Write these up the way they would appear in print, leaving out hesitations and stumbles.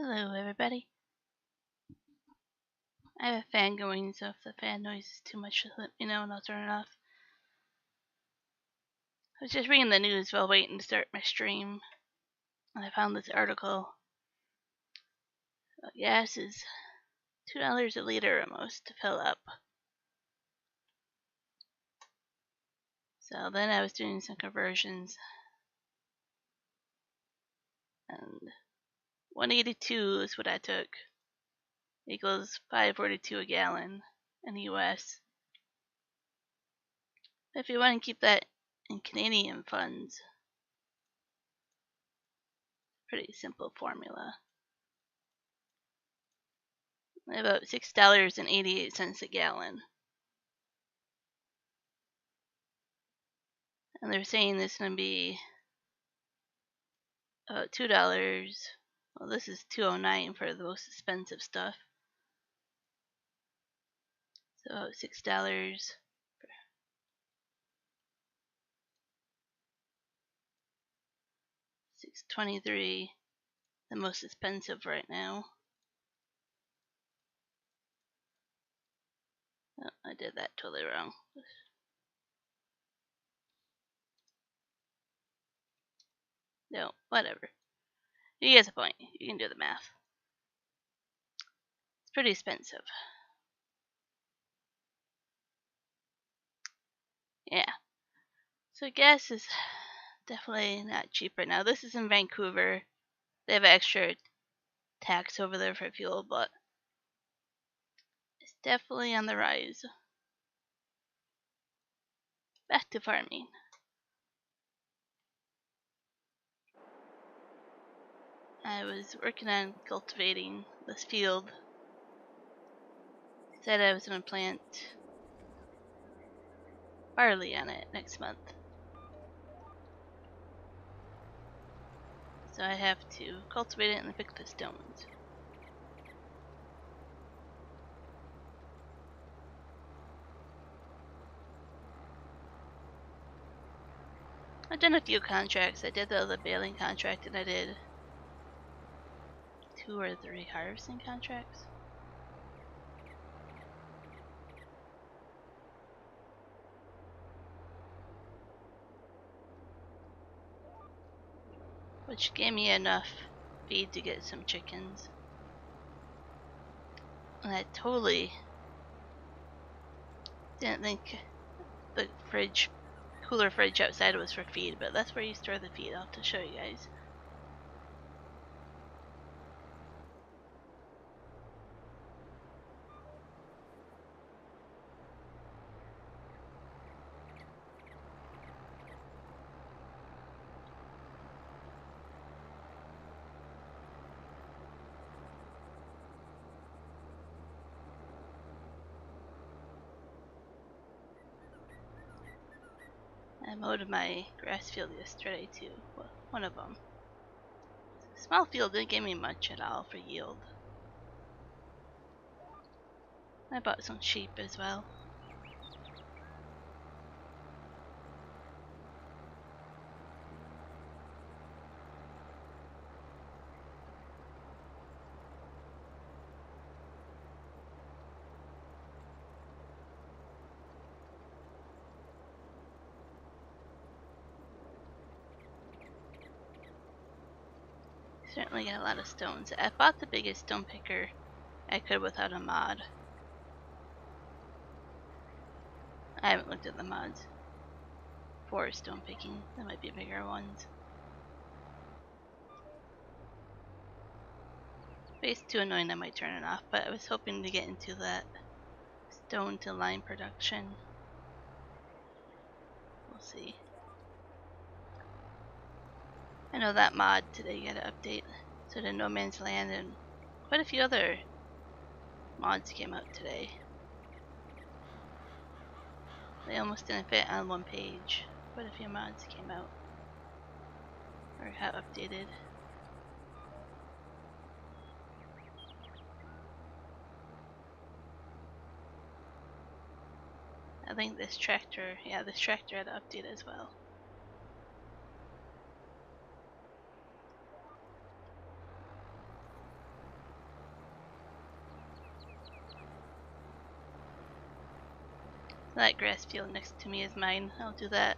Hello, everybody. I have a fan going, so if the fan noise is too much, just let me know and I'll turn it off. I was just reading the news while waiting to start my stream, and I found this article. Gas is $2 a liter almost to fill up. So then I was doing some conversions, and 182 is what I took. Equals $5.42 a gallon in the US. If you want to keep that in Canadian funds, pretty simple formula. About $6.88 a gallon. And they're saying it's going to be about $2. Well, this is $2.09 for the most expensive stuff. So $6. $6.23, the most expensive right now. Oh, I did that totally wrong. No, whatever. You get the point. You can do the math. It's pretty expensive. Yeah. So gas is definitely not cheap right now. This is in Vancouver. They have an extra tax over there for fuel, but it's definitely on the rise. Back to farming. I was working on cultivating this field. Said I was going to plant barley on it next month. So I have to cultivate it and pick the stones. I've done a few contracts. I did the other baling contract and I did 2 or 3 harvesting contracts. Which gave me enough feed to get some chickens. And I totally didn't think the cooler fridge outside was for feed, but that's where you store the feed. I'll have to show you guys. I mowed my grass field yesterday too. Well, one of them. The small field didn't give me much at all for yield. I bought some sheep as well. Certainly got a lot of stones. I bought the biggest stone picker I could without a mod. I haven't looked at the mods for stone picking. There might be bigger ones. If it's too annoying, I might turn it off, but I was hoping to get into that stone to lime production. We'll see. I know that mod today got an update, so did No Man's Land, and quite a few other mods came out today. They almost didn't fit on one page. Quite a few mods came out, or have updated. I think this tractor had an update as well. That grass field next to me is mine. I'll do that.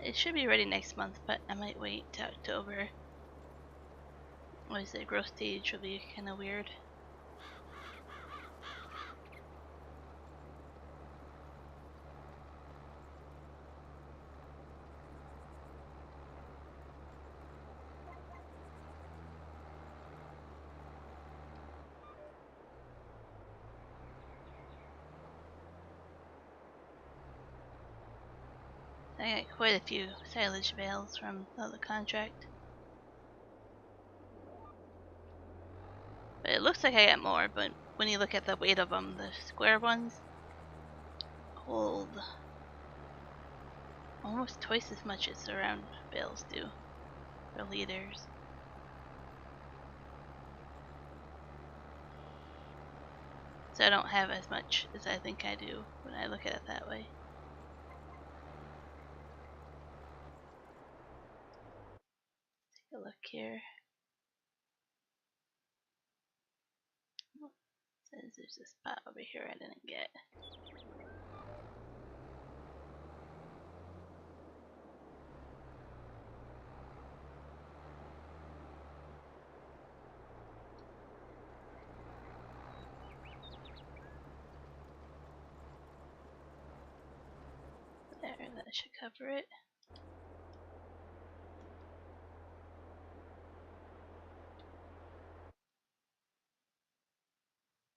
It should be ready next month, but I might wait to October. What is it? Growth stage will be kind of weird. I got quite a few silage bales from the contract. But it looks like I got more, but when you look at the weight of them, the square ones hold almost twice as much as the round bales do, or liters. So I don't have as much as I think I do when I look at it that way. Take a look here. It says there's a spot over here I didn't get. There, that should cover it.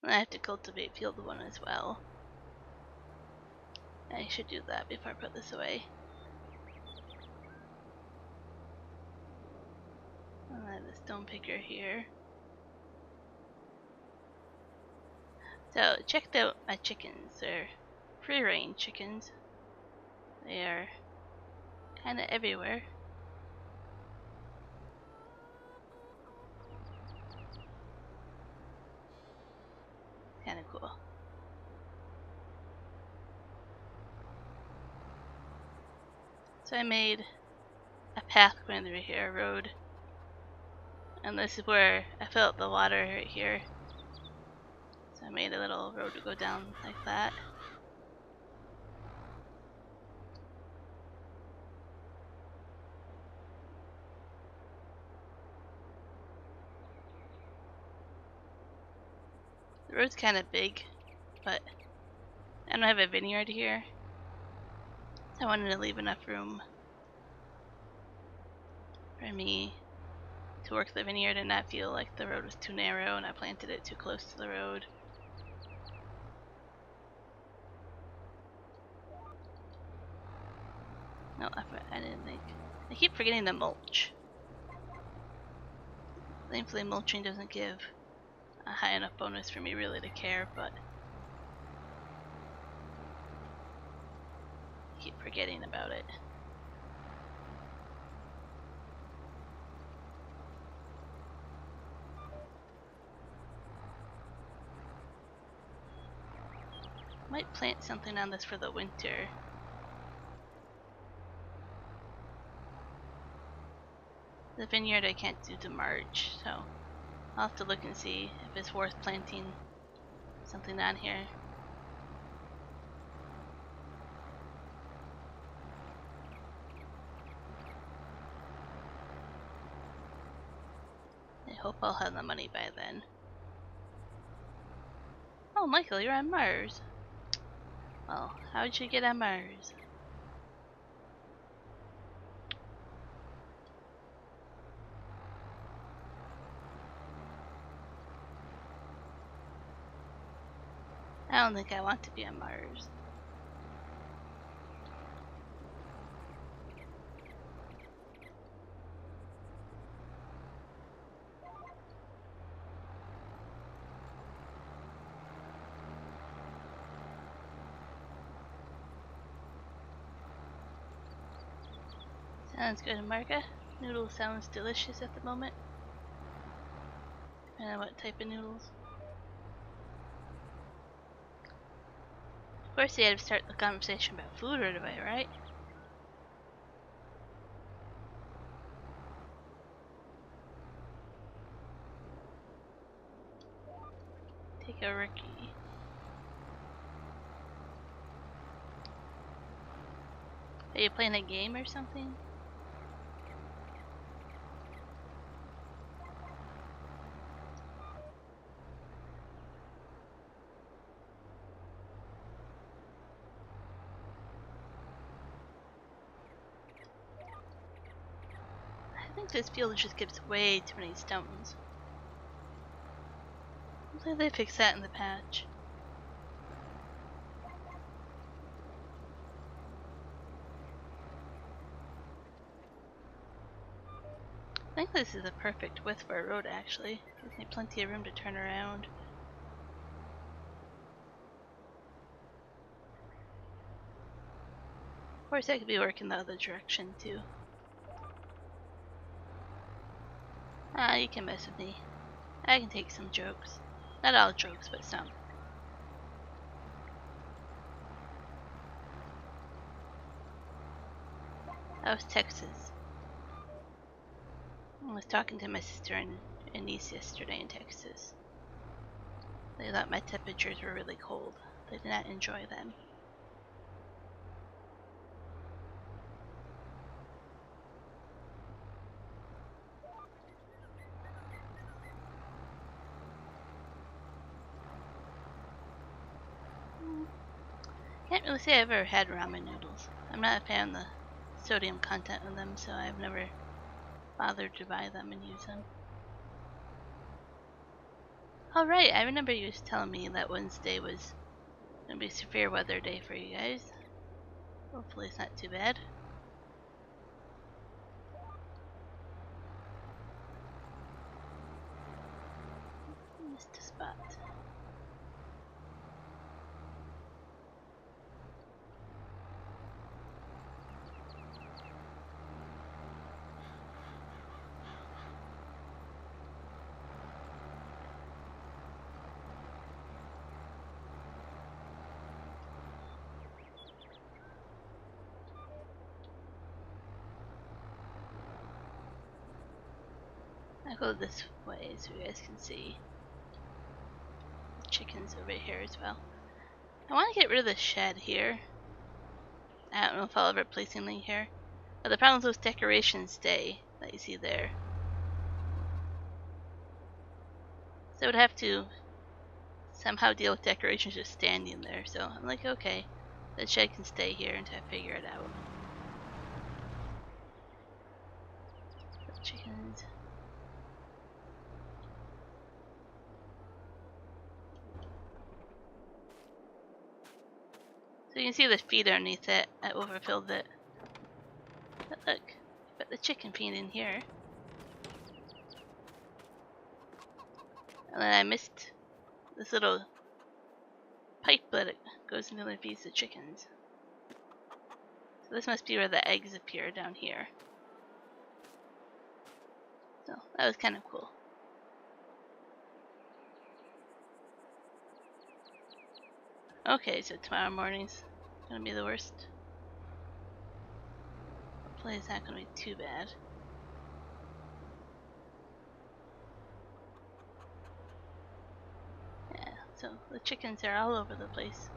And I have to cultivate field 1 as well. I should do that before I put this away. I have the stone picker here. So checked out my chickens. They're free range chickens. They are kind of everywhere. Kind of cool. So I made a path going through here, a road. And this is where I filled the water right here. So I made a little road to go down like that. The road's kind of big, but I don't have a vineyard here. So I wanted to leave enough room for me to work the vineyard and not feel like the road was too narrow and I planted it too close to the road. No, I didn't think. I keep forgetting to mulch. Thankfully mulching doesn't give a high enough bonus for me really to care, but I keep forgetting about it. Might plant something on this for the winter. The vineyard I can't do to March, so I'll have to look and see if it's worth planting something on here. I hope I'll have the money by then. Oh, Michael, you're on Mars. Well, how'd you get on Mars? I don't think I want to be on Mars. Sounds good, Marga. Noodle sounds delicious at the moment. I don't know what type of noodles. Of course, you had to start the conversation about food right away, right? Take a rookie. Are you playing a game or something? I think this field just gives way too many stones. Hopefully they fix that in the patch. I think this is the perfect width for a road actually. Gives me plenty of room to turn around. Of course I could be working the other direction too. Ah, you can mess with me. I can take some jokes. Not all jokes, but some. That was Texas. I was talking to my sister and niece yesterday in Texas. They thought my temperatures were really cold. They did not enjoy them. Can't really say I've ever had ramen noodles. I'm not a fan of the sodium content of them, so I've never bothered to buy them and use them. Alright, I remember you was telling me that Wednesday was going to be a severe weather day for you guys. Hopefully it's not too bad. Missed a spot. I'll go this way so you guys can see the chickens over here as well. I want to get rid of the shed here. I don't know if I'll ever place anything here. But the problem is those decorations stay that you see there. So I would have to somehow deal with decorations just standing there. So I'm like, okay, the shed can stay here until I figure it out. The chickens. So you can see the feed underneath it. I overfilled it. But look, put the chicken feed in here. And then I missed this little pipe that it goes into and feeds the chickens. So this must be where the eggs appear down here. So that was kind of cool. Okay, so tomorrow morning's gonna be the worst. Hopefully it's not gonna be too bad. Yeah, so the chickens are all over the place.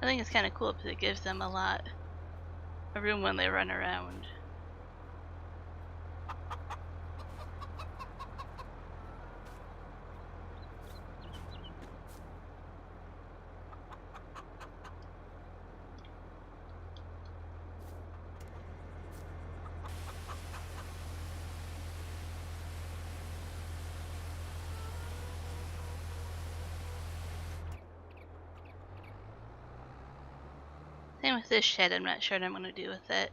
I think it's kind of cool because it gives them a lot of room when they run around. Same with this shed, I'm not sure what I'm going to do with it.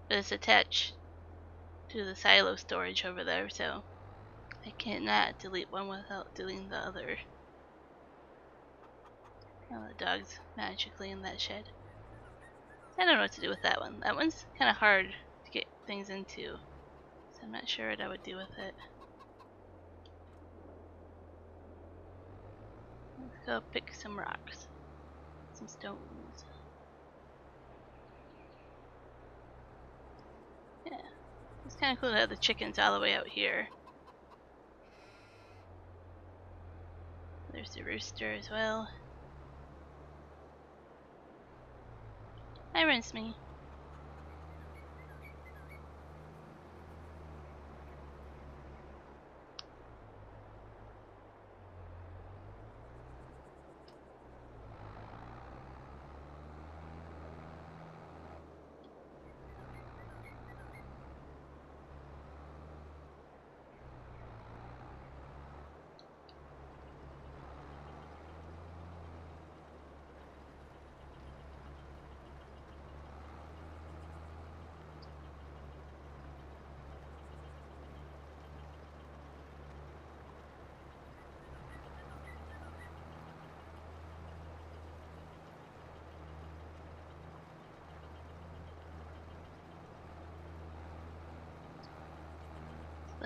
But it's attached to the silo storage over there, so I cannot delete one without deleting the other. Oh, the dog's magically in that shed. I don't know what to do with that one. That one's kind of hard to get things into, so I'm not sure what I would do with it. Let's go pick some rocks. Some stones. Yeah. It's kind of cool to have the chickens all the way out here. There's the rooster as well. Hi, Rinse Me.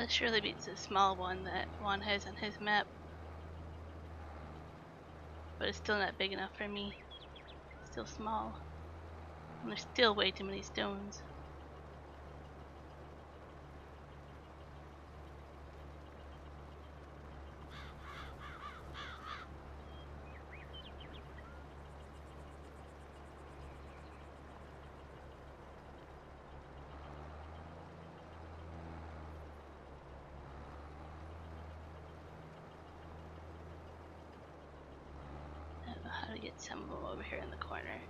That surely beats the small one that Juan has on his map. But it's still not big enough for me. It's still small. And there's still way too many stones. I don't know how to get some of them over here in the corner.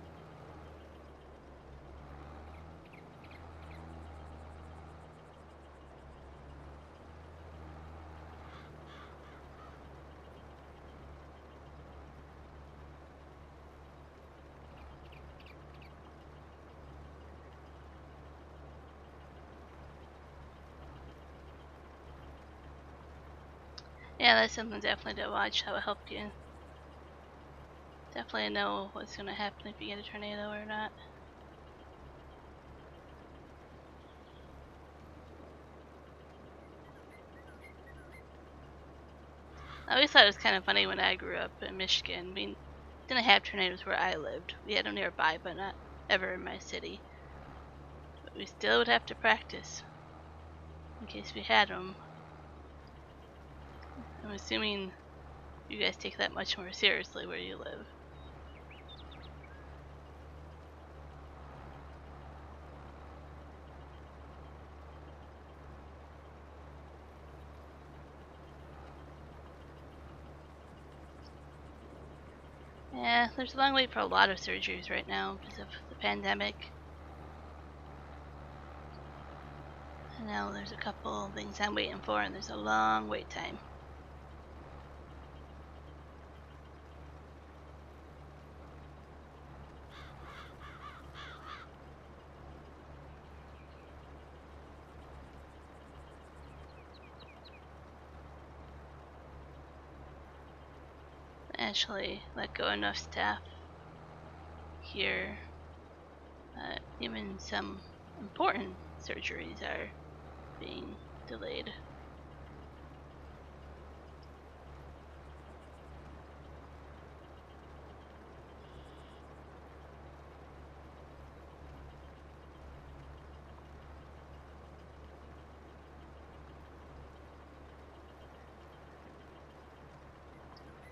Yeah, that's something definitely to watch. That will help you definitely know what's going to happen if you get a tornado or not. I always thought it was kind of funny when I grew up in Michigan. We didn't have tornadoes where I lived. We had them nearby, but not ever in my city. But we still would have to practice in case we had them. I'm assuming you guys take that much more seriously where you live. Yeah, there's a long wait for a lot of surgeries right now because of the pandemic. And now there's a couple things I'm waiting for, and there's a long wait time. Actually let go enough staff here. Even some important surgeries are being delayed.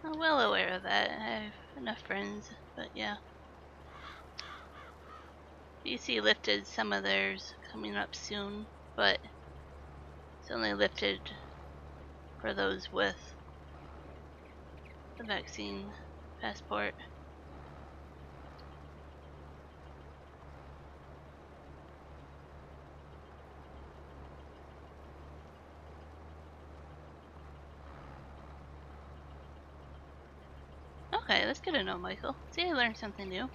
I'm well aware of that. I have enough friends, but yeah. BC lifted some of theirs coming up soon, but it's only lifted for those with the vaccine passport. Okay, that's good to know, Michael. See, I learned something new.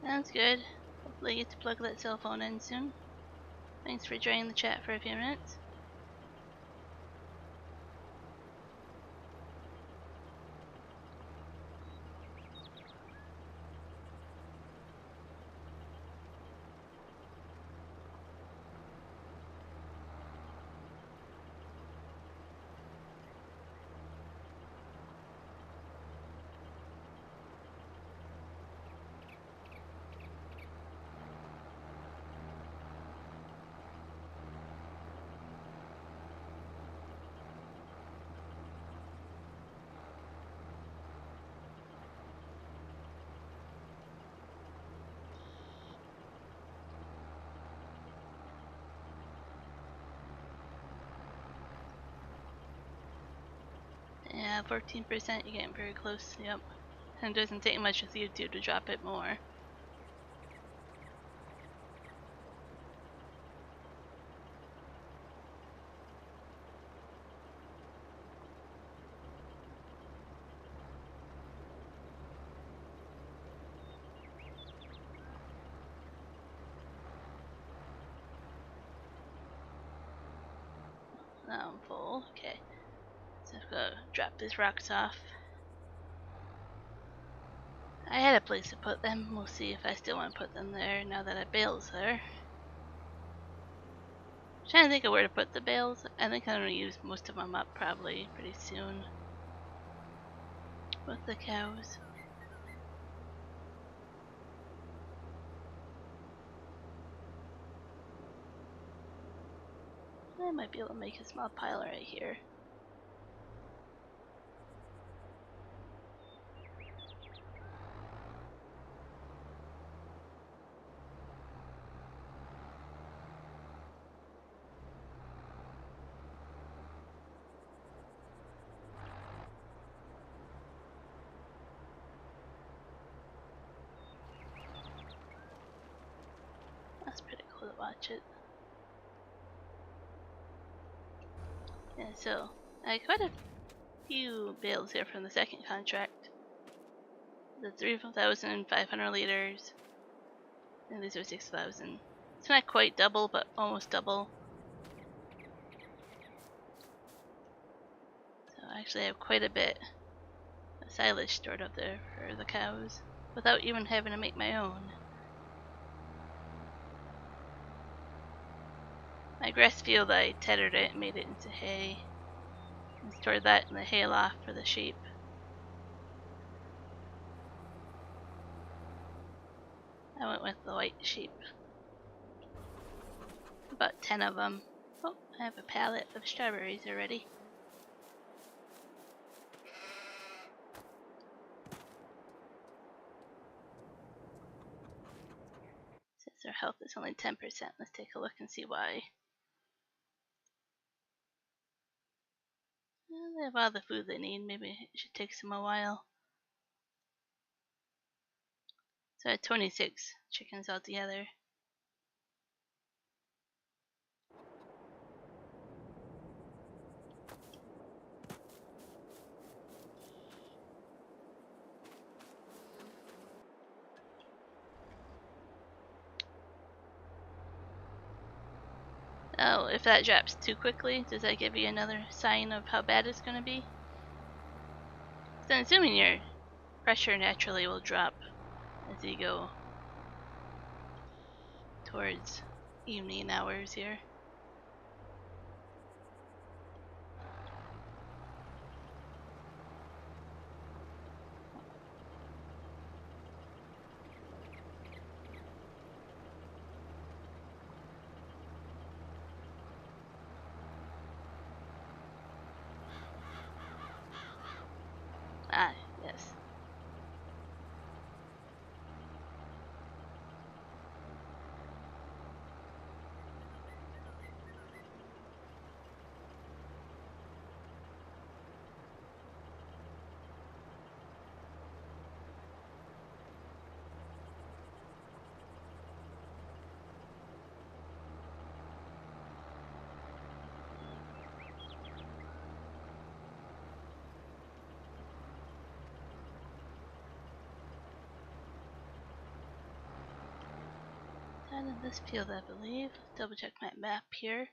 Sounds good. Hopefully you get to plug that cell phone in soon. Thanks for joining the chat for a few minutes. Yeah, 14%, you're getting very close, yep. And it doesn't take much with YouTube to drop it more. Now I'm full, okay. So I've got to drop these rocks off. I had a place to put them. We'll see if I still want to put them there now that a bale's there. I'm trying to think of where to put the bales. I think I'm going to use most of them up probably pretty soon. With the cows. I might be able to make a small pile right here. That's pretty cool to watch it. Yeah, so I got a few bales here from the second contract. The 3,500 liters, and these are 6,000. It's not quite double, but almost double. So I actually have quite a bit of silage stored up there for the cows, without even having to make my own. My grass field, I tethered it and made it into hay, and stored that in the hay loft for the sheep. I went with the white sheep. About 10 of them. Oh, I have a pallet of strawberries already. Since their health is only 10%, let's take a look and see why. Well, they have all the food they need. Maybe it should take them a while. So I had 26 chickens altogether. Oh, if that drops too quickly, does that give you another sign of how bad it's going to be? So I'm assuming your pressure naturally will drop as you go towards evening hours here. Ah, yes. Not in this field, I believe. Let's double check my map here.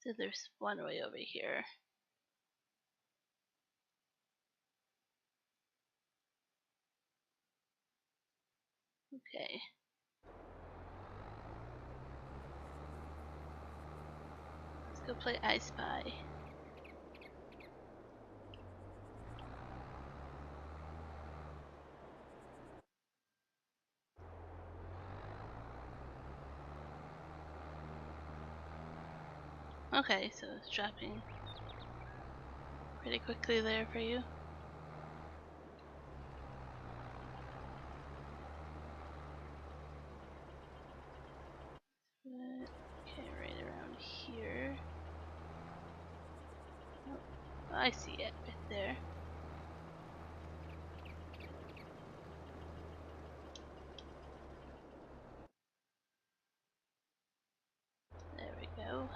So there's one way over here. Okay. Let's go play I Spy. Okay, so it's dropping pretty quickly there for you. Okay, right around here. Oh, I see it right there. There we go.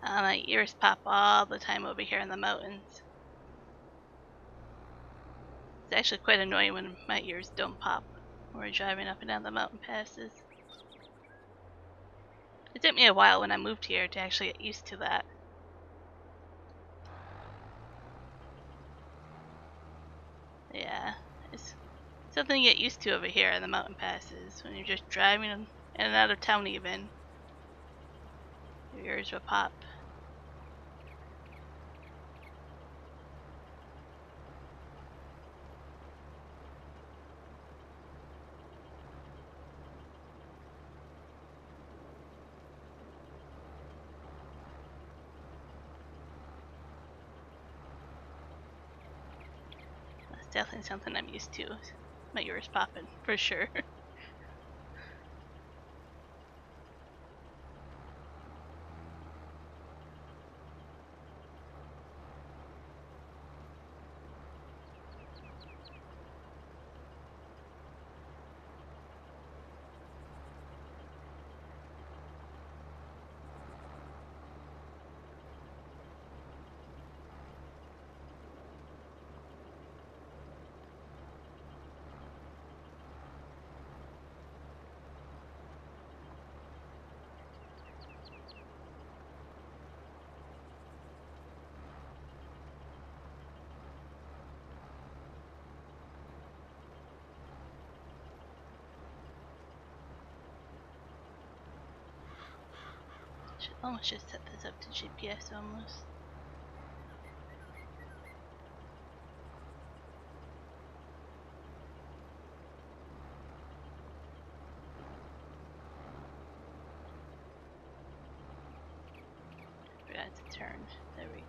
My ears pop all the time over here in the mountains. It's actually quite annoying when my ears don't pop when we're driving up and down the mountain passes. It took me a while when I moved here to actually get used to that. Yeah, it's something you get used to over here in the mountain passes when you're just driving in and out of town even. Your ears will pop. That's definitely something I'm used to. My ears popping, for sure. Should almost just set this up to GPS almost. Forgot to turn. There we go.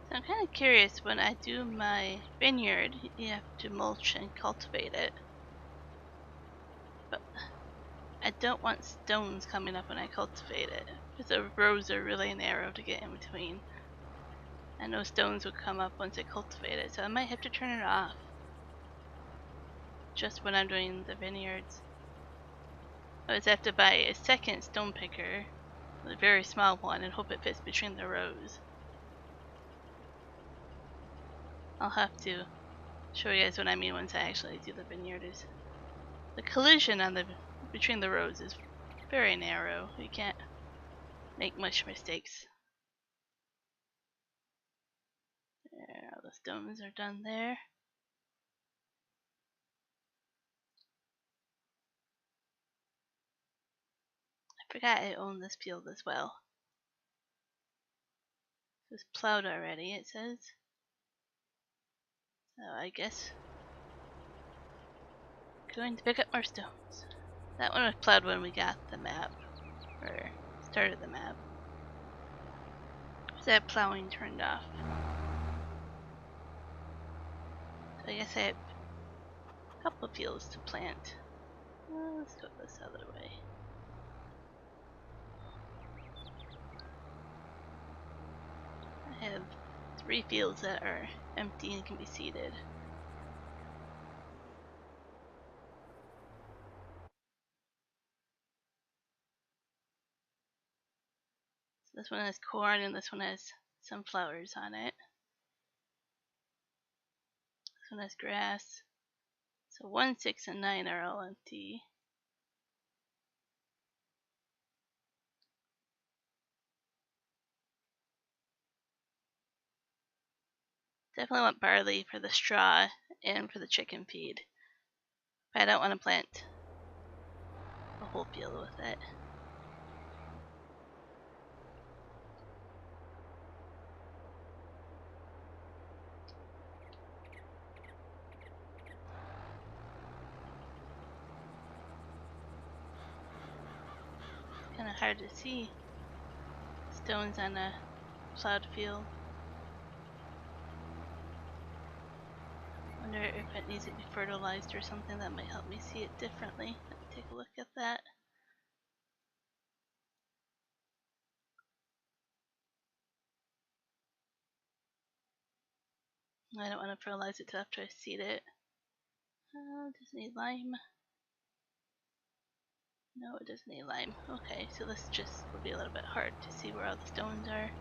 So I'm kind of curious, when I do my vineyard, you have to mulch and cultivate it. But I don't want stones coming up when I cultivate it, because the rows are really narrow to get in between. I know stones will come up once I cultivate it, so I might have to turn it off. Just when I'm doing the vineyards. I just have to buy a second stone picker, a very small one, and hope it fits between the rows. I'll have to show you guys what I mean once I actually do the vineyard. Is the collision on the between the rows is very narrow. You can't make much mistakes. There, all the stones are done there. forgot I own this field as well. It's plowed already, it says. So I guess going to pick up more stones. That one was plowed when we got the map, or started the map. Is that plowing turned off? So I guess I have a couple of fields to plant. Let's go this other way. I have 3 fields that are empty and can be seeded. So this one has corn and this one has sunflowers on it. This one has grass. So 1, 6, and 9 are all empty. Definitely want barley for the straw and for the chicken feed. But I don't want to plant a whole field with it. It's kind of hard to see stones on a plowed field. Wonder if it needs to be fertilized or something that might help me see it differently. Let me take a look at that. I don't want to fertilize it till after I seed it. Does it need lime? No, it doesn't need lime. Okay, so this just will be a little bit hard to see where all the stones are.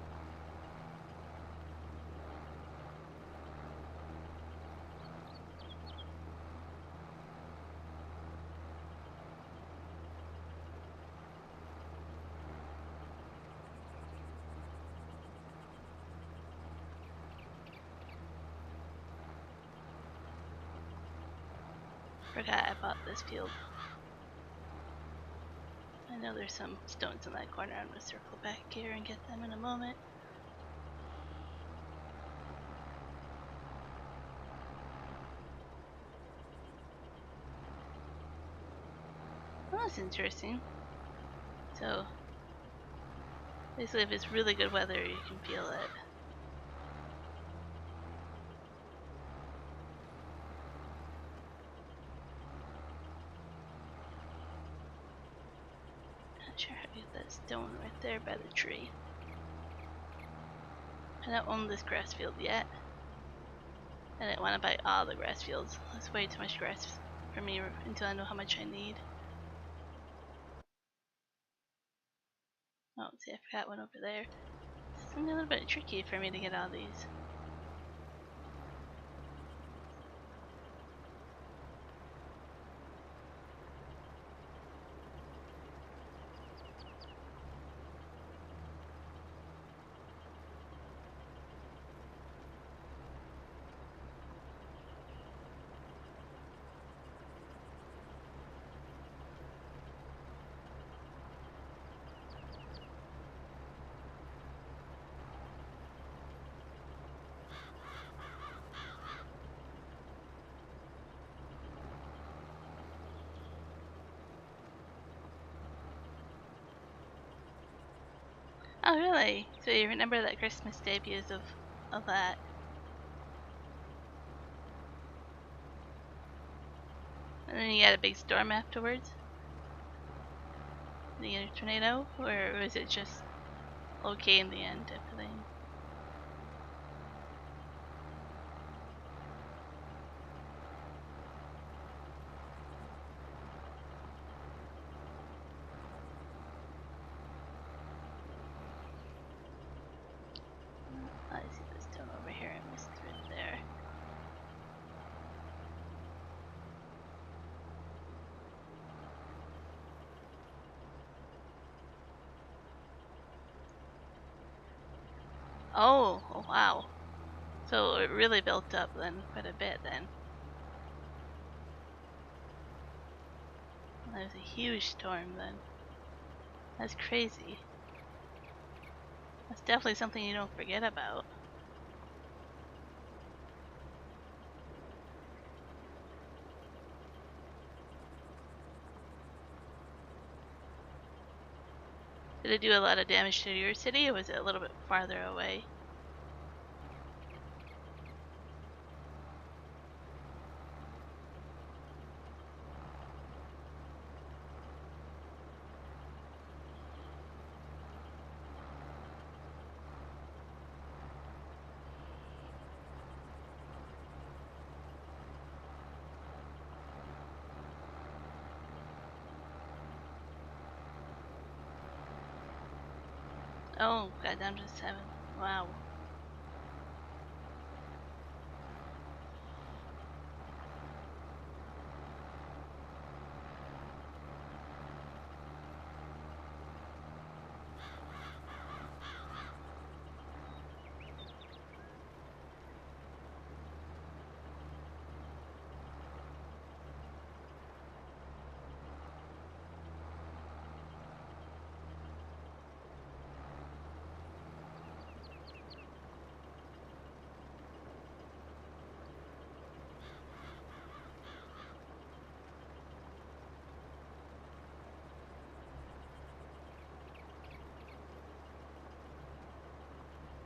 Forgot I bought this field. I know there's some stones in that corner. I'm going to circle back here and get them in a moment. Well, that's interesting. So, basically if it's really good weather, you can feel it. Not sure how to get that stone right there by the tree. I don't own this grass field yet. I didn't want to buy all the grass fields. That's way too much grass for me until I know how much I need. Oh, see, I forgot one over there. It's gonna be a little bit tricky for me to get all these. Oh, really? So you remember that Christmas debuts of that? And then you had a big storm afterwards? Did you get a tornado? Or was it just okay in the end type of thing? I see this stone over here. I missed it there. Oh, wow. So it really built up then quite a bit then. That was a huge storm then. That's crazy. That's definitely something you don't forget about. Did it do a lot of damage to your city, or was it a little bit farther away? Oh, got down to 7. Wow.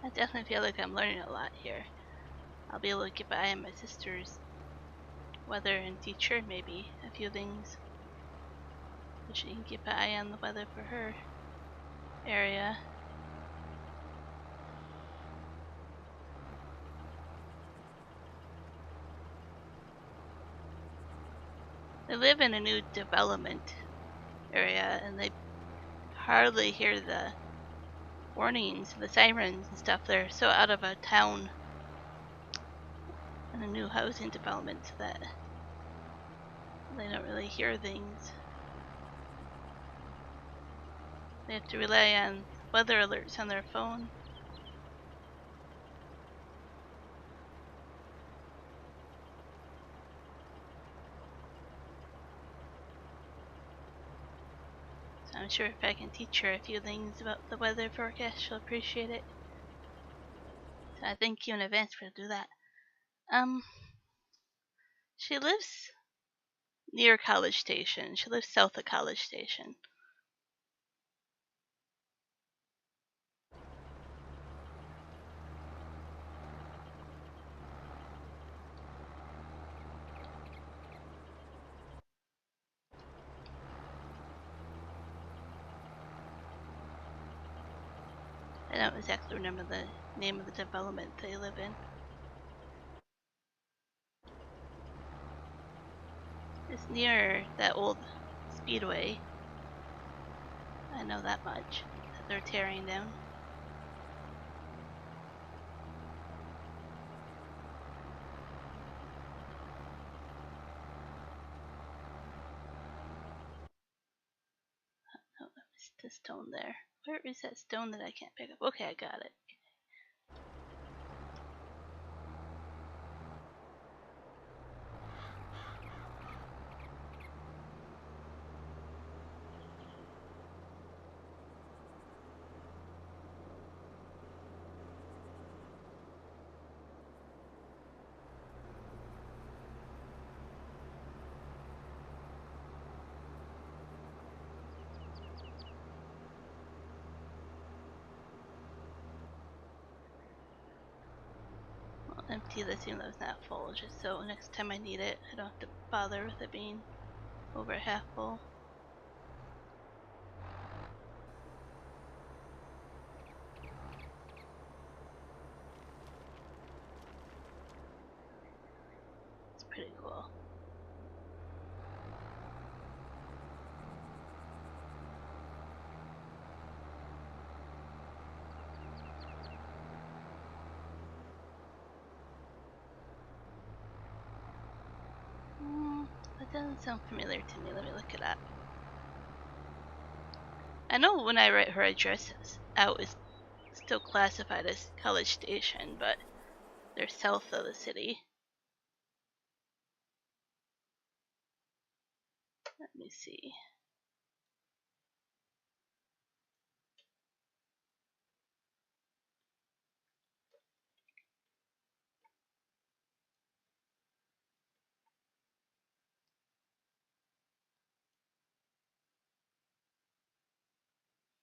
I definitely feel like I'm learning a lot here. I'll be able to keep an eye on my sister's weather and teach her maybe a few things. So she can keep an eye on the weather for her area. They live in a new development area and they hardly hear the warnings, the sirens and stuff. They're so out of a town and a new housing development that they don't really hear things. They have to rely on weather alerts on their phone. So I'm sure if I can teach her a few things about the weather forecast, she'll appreciate it. So I thank you in advance for do that. She lives near College Station. She lives south of College Station. I don't exactly remember the name of the development they live in. It's near that old speedway. I know that much. That they're tearing down. Oh, it's the stone there. Where is that stone that I can't pick up? Okay, I got it. I'll empty this even though it's not full, just so next time I need it, I don't have to bother with it being over half full. It's pretty cool. That doesn't sound familiar to me. Let me look it up. I know when I write her address out, it's still classified as College Station, but they're south of the city. Let me see.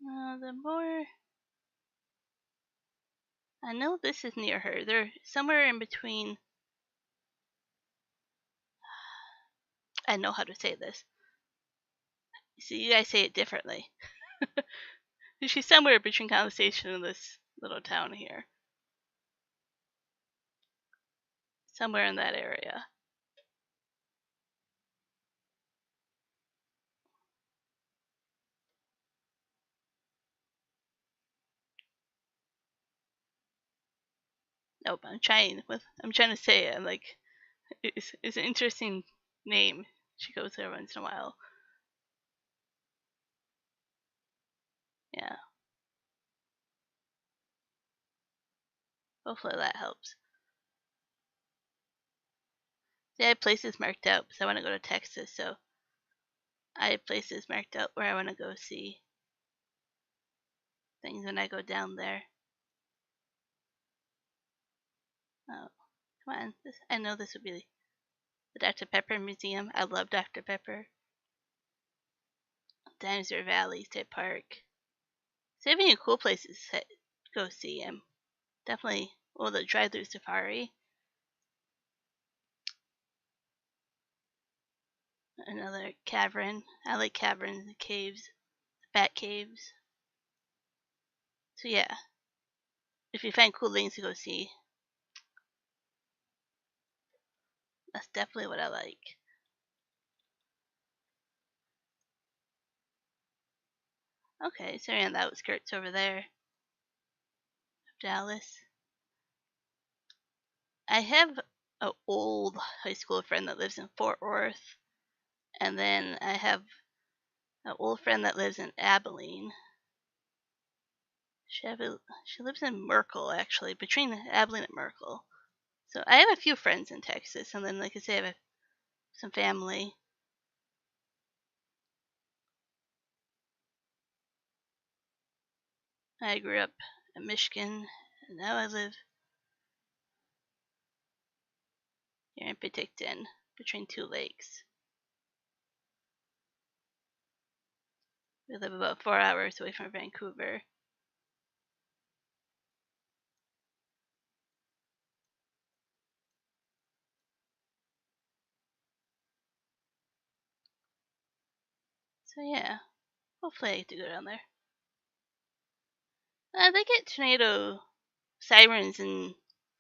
The more I know, this is near her. They're somewhere in between. I know how to say this. See, you guys say it differently. She's somewhere between conversation in this little town here. Somewhere in that area. Nope, I'm trying to say it. I'm like, it's an interesting name. She goes there once in a while. Yeah. Hopefully that helps. See, I have places marked out because I want to go to Texas, so I have places marked out where I want to go see things when I go down there. Oh, come on. I know this would be the Dr. Pepper Museum. I love Dr. Pepper. Dinosaur Valley State Park. So, any cool places to go see him. Definitely, well, the drive-through safari. Another cavern. I like caverns and caves. Bat caves. So, yeah. If you find cool things to go see, that's definitely what I like. Okay, so around the outskirts over there of Dallas. I have an old high school friend that lives in Fort Worth, and then I have an old friend that lives in Abilene. She lives in Merkel, actually, between Abilene and Merkel. So I have a few friends in Texas, and then, like I say, I have some family. I grew up in Michigan, and now I live here in Penticton, between two lakes. We live about 4 hours away from Vancouver. So yeah, hopefully I get to go down there. They get tornado sirens and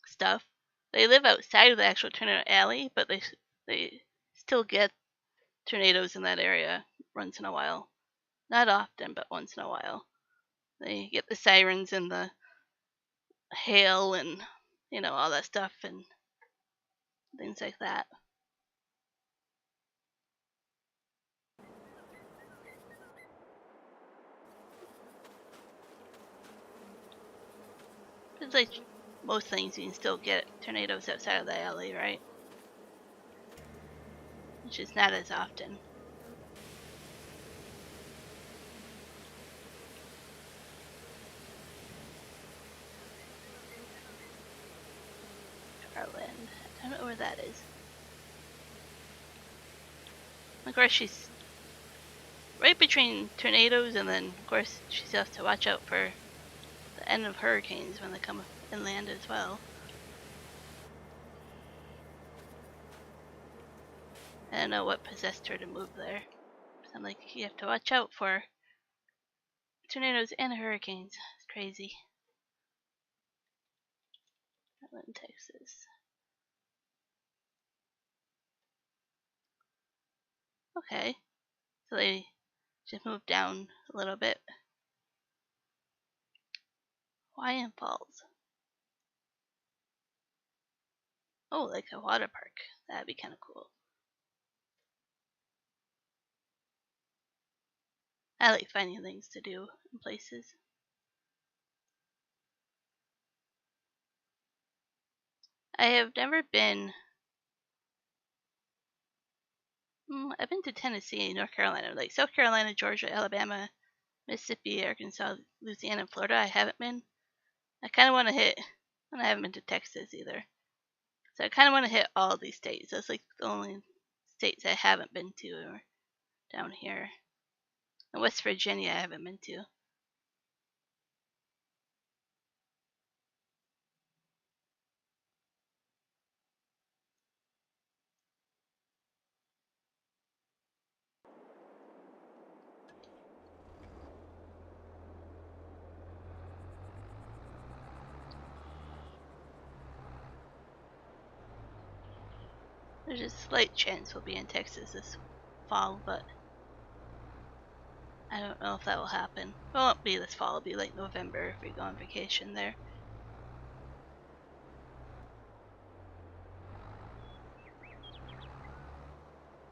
stuff. They live outside of the actual tornado alley, but they still get tornadoes in that area once in a while. Not often, but once in a while. They get the sirens and the hail and all that stuff and things like that. It's like most things, you can still get tornadoes outside of the alley, right? Which is not as often. Garland. I don't know where that is. Of course, she's right between tornadoes, and then, of course, she still has to watch out for the end of hurricanes when they come inland as well. I don't know what possessed her to move there. I'm like, you have to watch out for tornadoes and hurricanes. It's crazy. In Texas. Okay. So they just moved down a little bit. Hawaiian Falls. Oh, like a water park. That'd be kind of cool. I like finding things to do in places. I have never been. I've been to Tennessee, North Carolina, like South Carolina, Georgia, Alabama, Mississippi, Arkansas, Louisiana, and Florida. I haven't been. I kind of want to hit, and I haven't been to Texas either. So I kind of want to hit all these states. That's like the only states I haven't been to or down here. And West Virginia I haven't been to. There's a slight chance we'll be in Texas this fall, but I don't know if that will happen. It won't be this fall, it'll be like November if we go on vacation there.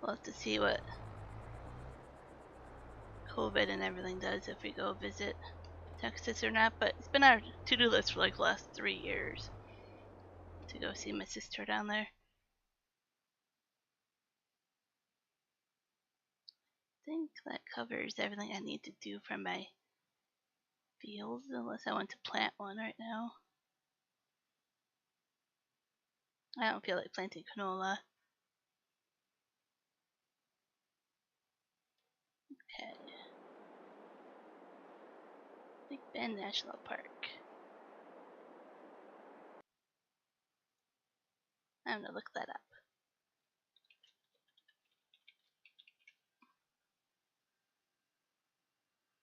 We'll have to see what COVID and everything does if we go visit Texas or not, but it's been our to-do list for like the last 3 years to go see my sister down there. I think that covers everything I need to do for my fields, unless I want to plant one right now. I don't feel like planting canola. Okay. Big Bend National Park. I'm gonna look that up.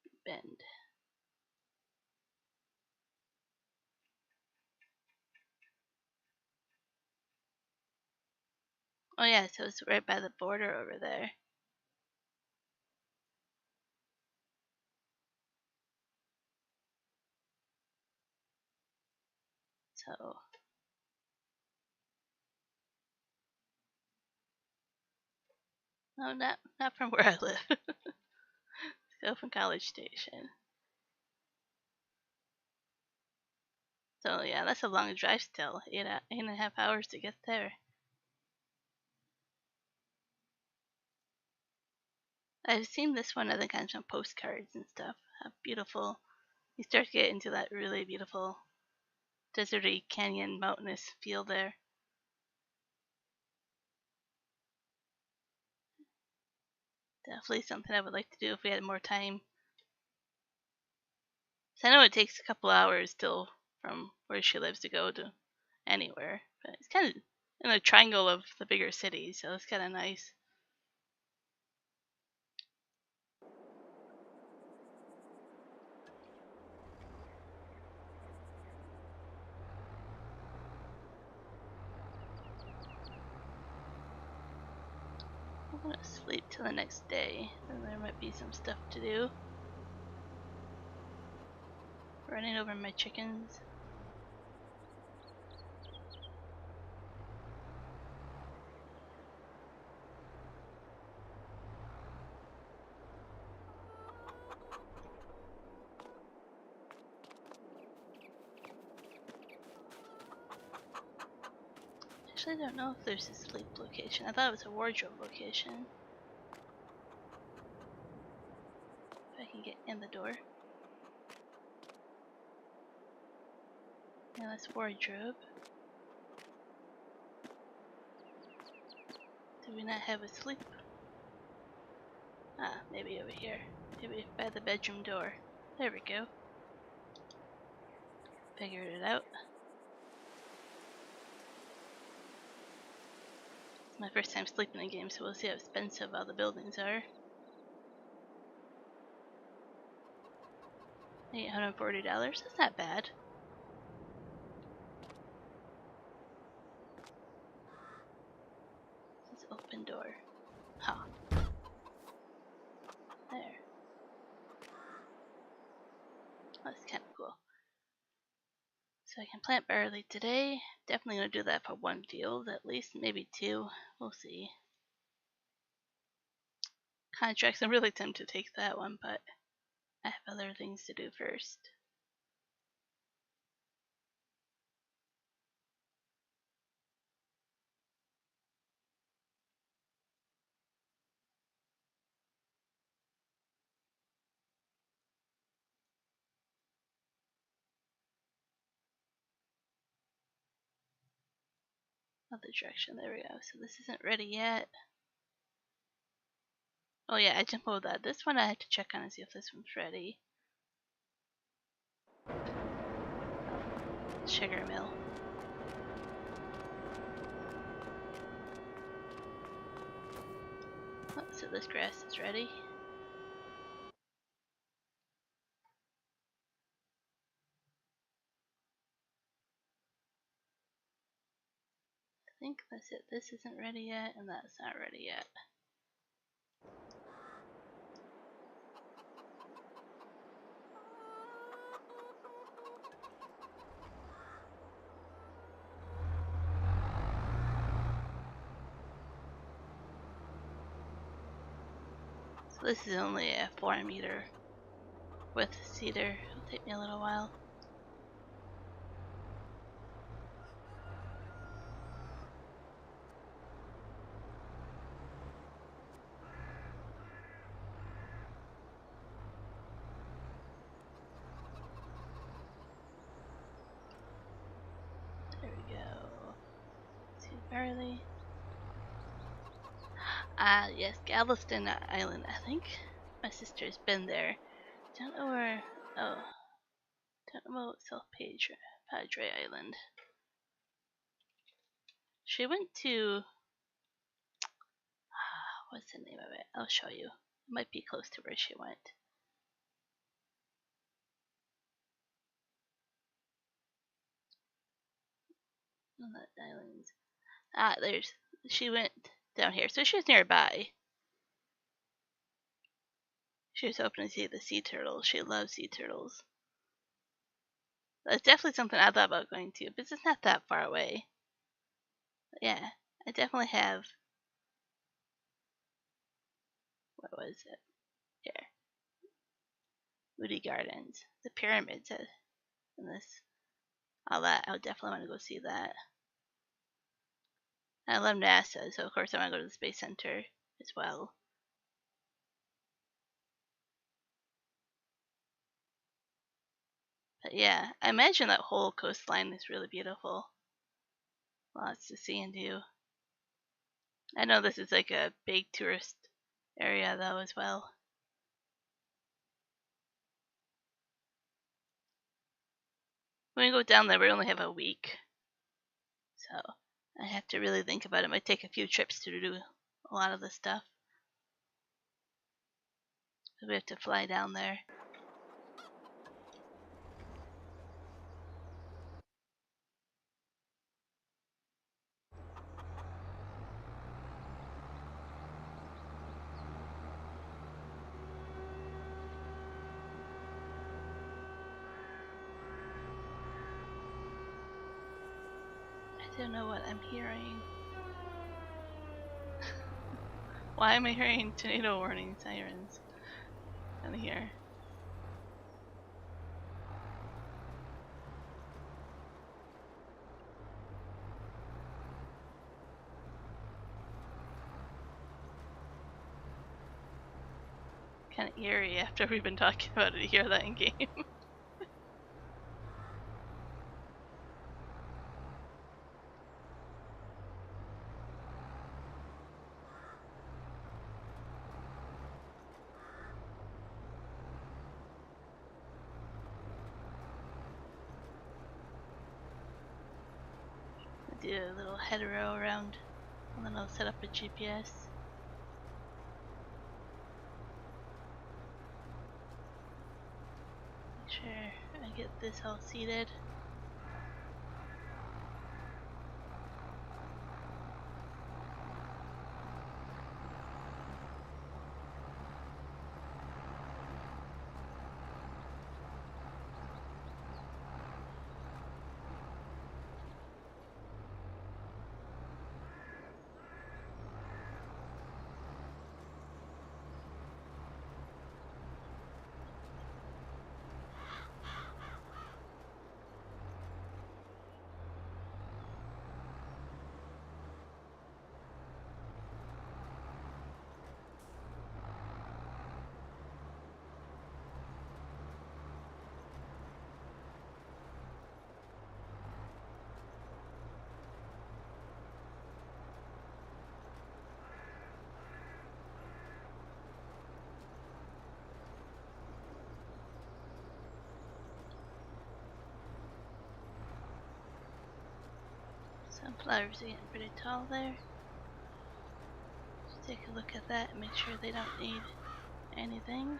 Big Bend. Oh yeah, so it's right by the border over there. So no, not from where I live. Let's go from College Station. So yeah, that's a long drive still. 8.5 hours to get there. I've seen this one, I think, on some postcards and stuff. How beautiful. You start to get into that really beautiful deserty canyon mountainous feel there. Definitely something I would like to do if we had more time. So I know it takes a couple hours still from where she lives to go to anywhere, but it's kind of in a triangle of the bigger cities, so it's kind of nice. I'm gonna sleep till the next day, and there might be some stuff to do. Running over my chickens. Actually, I don't know if there's a sleep location. I thought it was a wardrobe location. If I can get in the door. Yeah, that's wardrobe. Do we not have a sleep? Ah, maybe over here. Maybe by the bedroom door. There we go. Figured it out. It's my first time sleeping in a game, so we'll see how expensive all the buildings are. $840. That's not bad. This is open door. Huh. There. That's kind of cool. So I can plant barley today. Definitely gonna do that for one field at least, maybe two. We'll see. Contracts, I'm really tempted to take that one, but I have other things to do first. Other direction, there we go. So this isn't ready yet. Oh yeah, I just mowed that. This one I had to check on and see if this one's ready. Sugar mill. Oh, so this grass is ready. I think this That's it. This isn't ready yet, and that's not ready yet. So this is only a 4-meter width cedar. It'll take me a little while. There we go. See barley. Ah, yes, Galveston Island. I think my sister's been there. Don't know where. Oh, don't know about South Padre Island. She went to. What's the name of it? I'll show you. It might be close to where she went. Islands. Ah, there's. She went down here, so she was nearby. She was hoping to see the sea turtles. She loves sea turtles. That's definitely something I thought about going to, but it's not that far away. But yeah, I definitely have. What was it? Here. Moody Gardens. The pyramids and this. All that. I would definitely want to go see that. I love NASA, so of course I want to go to the Space Center as well. But yeah, I imagine that whole coastline is really beautiful. Lots to see and do. I know this is like a big tourist area though as well. When we go down there, we only have a week. So I have to really think about it. It might take a few trips to do a lot of the stuff. So we have to fly down there. I don't know what I'm hearing. Why am I hearing tornado warning sirens down here? Kind of eerie after we've been talking about it to hear that in game. Do a little head row around, and then I'll set up a GPS. Make sure I get this all seated. Sunflowers are getting pretty tall there. Just take a look at that and make sure they don't need anything.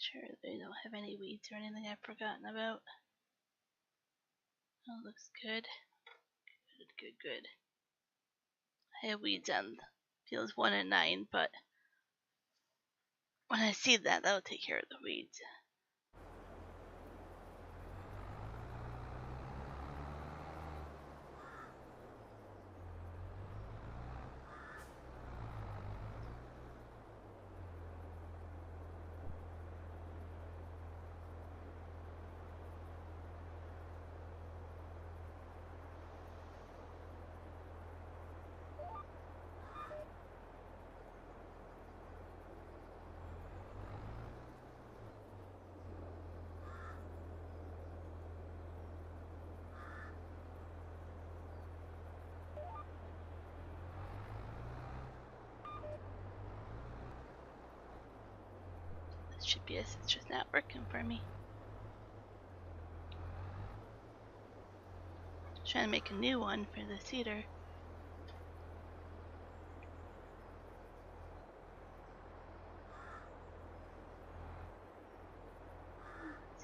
Sure they don't have any weeds or anything I've forgotten about. Oh, looks good. Good. I have weeds on fields 1 and 9, but when I see that'll take care of the weeds. This should be it's just not working for me. Trying to make a new one for the cedar.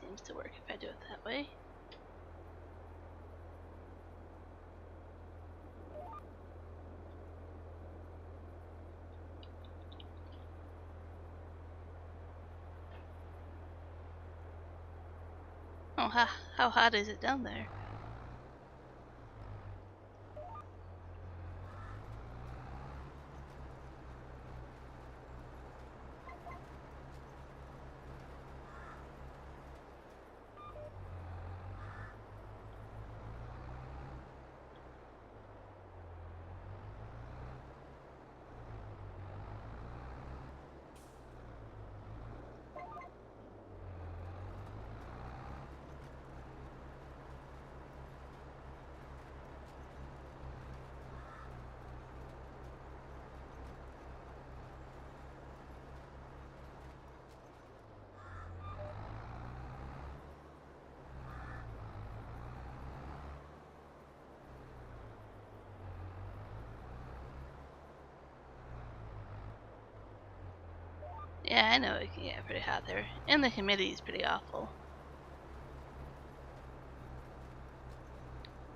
Seems to work if I do it that way. Oh, how hot is it down there? Yeah, I know it can get pretty hot there. And the humidity is pretty awful.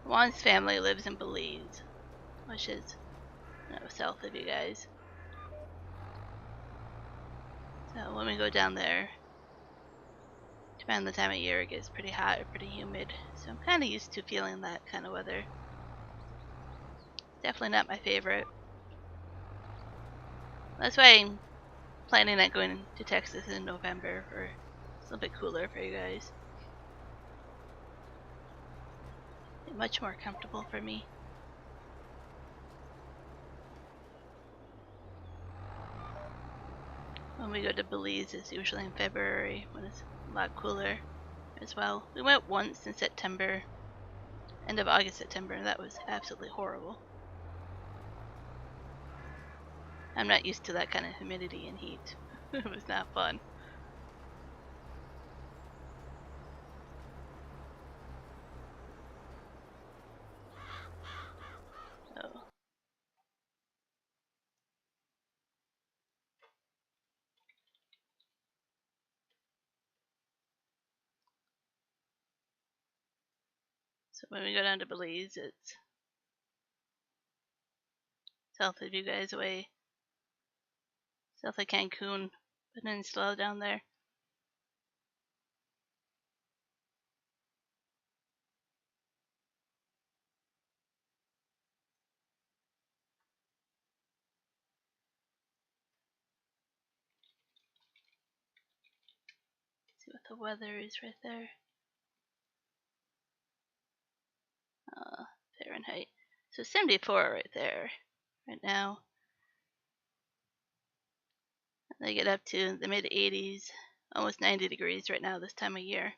Juan's family lives in Belize, which is south of you guys. So when we go down there, depending on the time of year, it gets pretty hot or pretty humid. So I'm kind of used to feeling that kind of weather. Definitely not my favorite. That's why I'm planning on going to Texas in November for it's a little bit cooler for you guys. Much more comfortable for me. When we go to Belize, it's usually in February when it's a lot cooler as well. We went once in September, end of August, September, and that was absolutely horrible. I'm not used to that kind of humidity and heat. It was not fun. Oh. So when we go down to Belize, it's south of you guys away. South of Cancun, peninsula down there. See what the weather is right there. Fahrenheit. So 74 right there, right now. And they get up to the mid 80s, almost 90 degrees right now this time of year.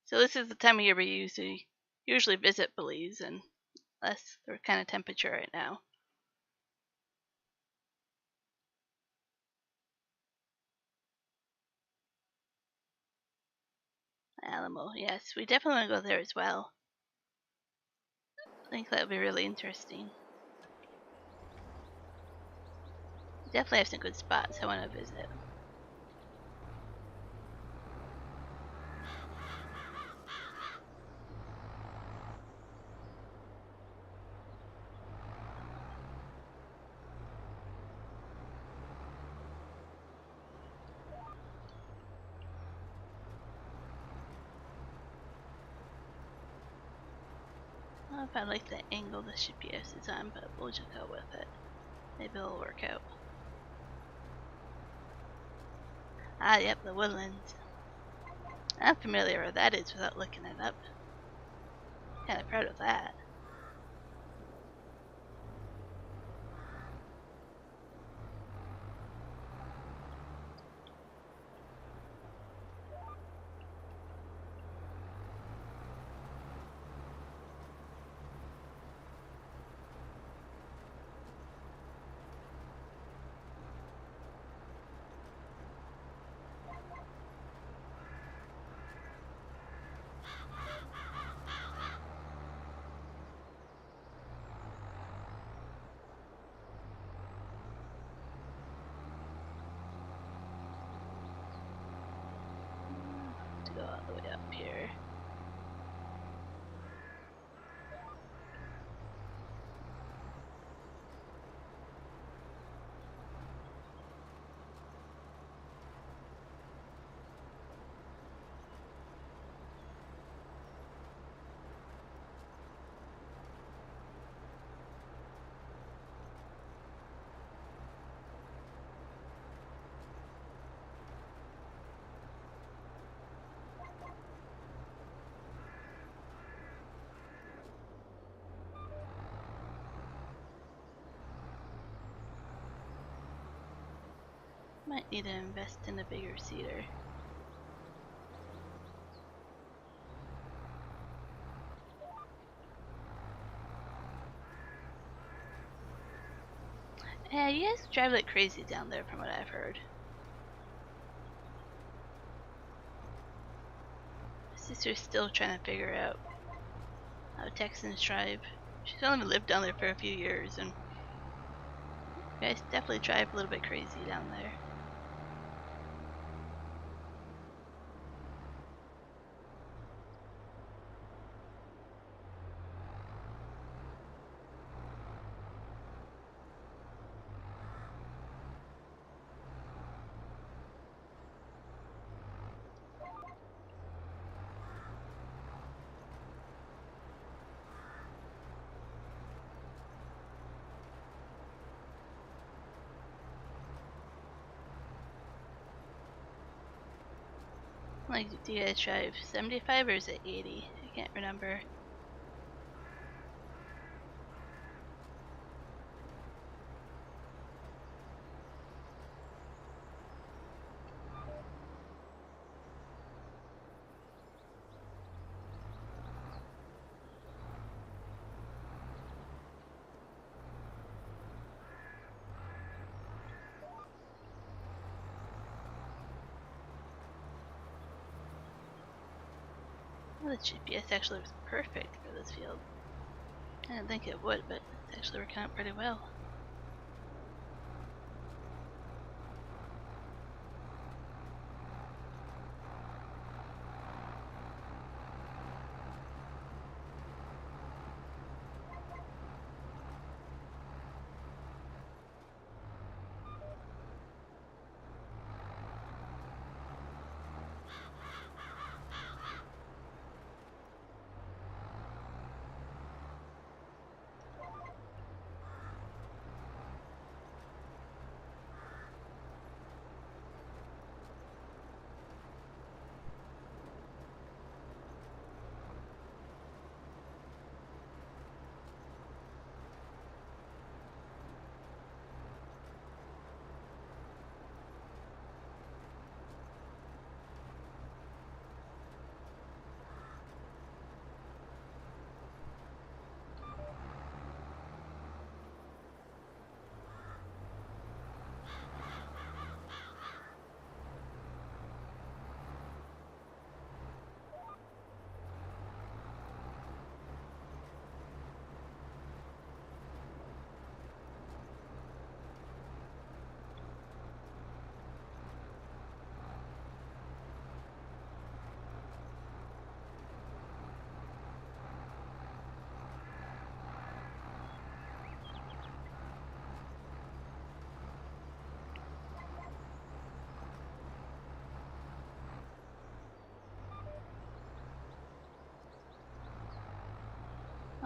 So this is the time of year we usually visit Belize, and that's the kind of temperature right now. Alamo, yes, we definitely want to go there as well. I think that would be really interesting. We definitely have some good spots I want to visit. know if I like the angle the GPS is on, but we'll just go with it. Maybe it'll work out. Ah, yep, the woodlands. I'm familiar with that is without looking it up. Kinda proud of that. To go all the way up here. Might need to invest in a bigger seeder. Yeah, you guys drive like crazy down there from what I've heard. My sister's still trying to figure out how Texans drive. She's only lived down there for a few years, and you guys definitely drive a little bit crazy down there. Like, do you guys drive 75 or is it 80? I can't remember. Well, the GPS actually looks perfect for this field. I didn't think it would, but it's actually working out pretty well.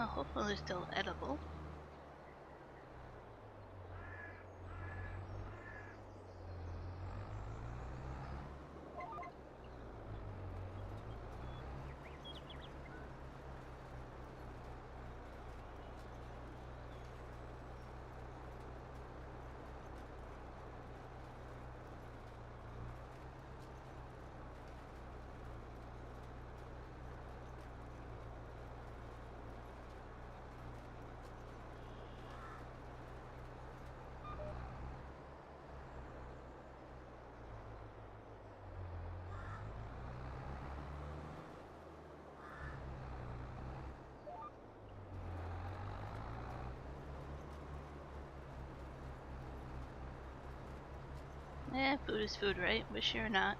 Oh, hopefully they're still edible. Eh, food is food, right? Wish you or not.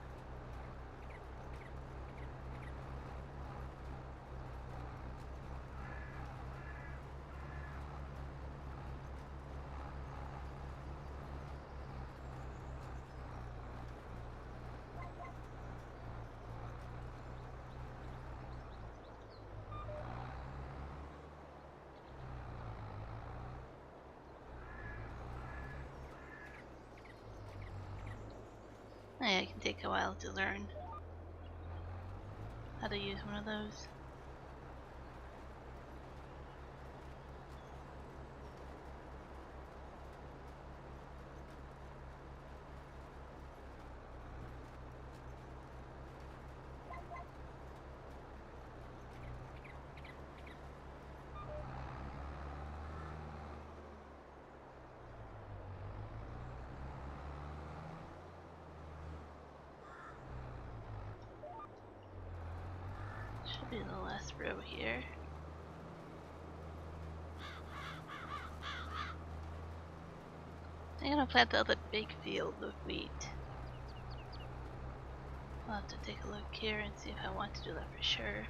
Yeah, it can take a while to learn how to use one of those. Should be the last row here. I'm gonna plant the other big field of wheat. I'll have to take a look here and see if I want to do that for sure.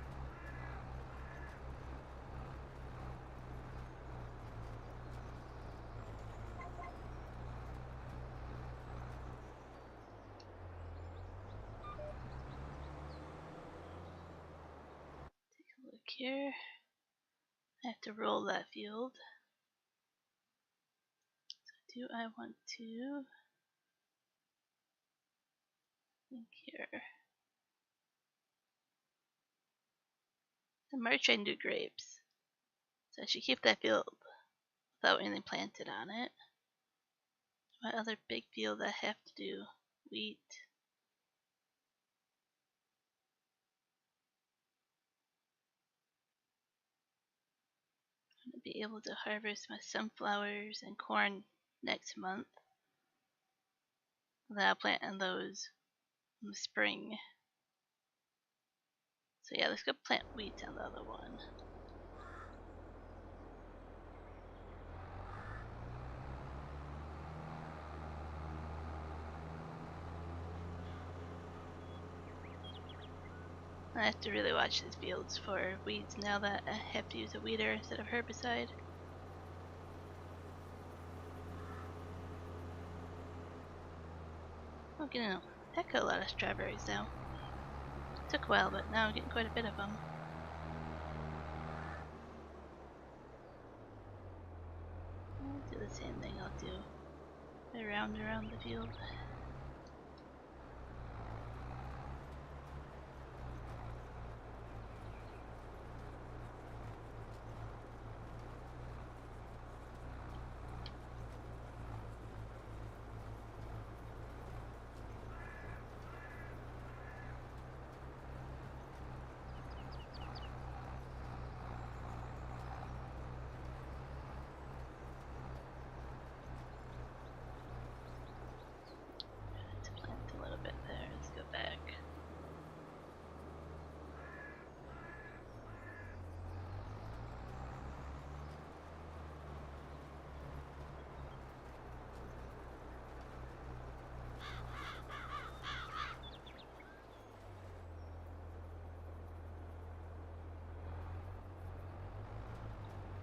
Take a look here. I have to roll that field. So do I want to think here? The merch I can do grapes. So I should keep that field without anything planted on it. My other big field I have to do wheat. I'm going to be able to harvest my sunflowers and corn next month. Then I'll plant in those in the spring. So yeah, let's go plant wheat on the other one. I have to really watch these fields for weeds now that I have to use a weeder instead of herbicide. I'm getting a heck of a lot of strawberries now. Took a while, but now I'm getting quite a bit of them. I'll do the same thing I'll do around the field. To plant a little bit there. Let's go back.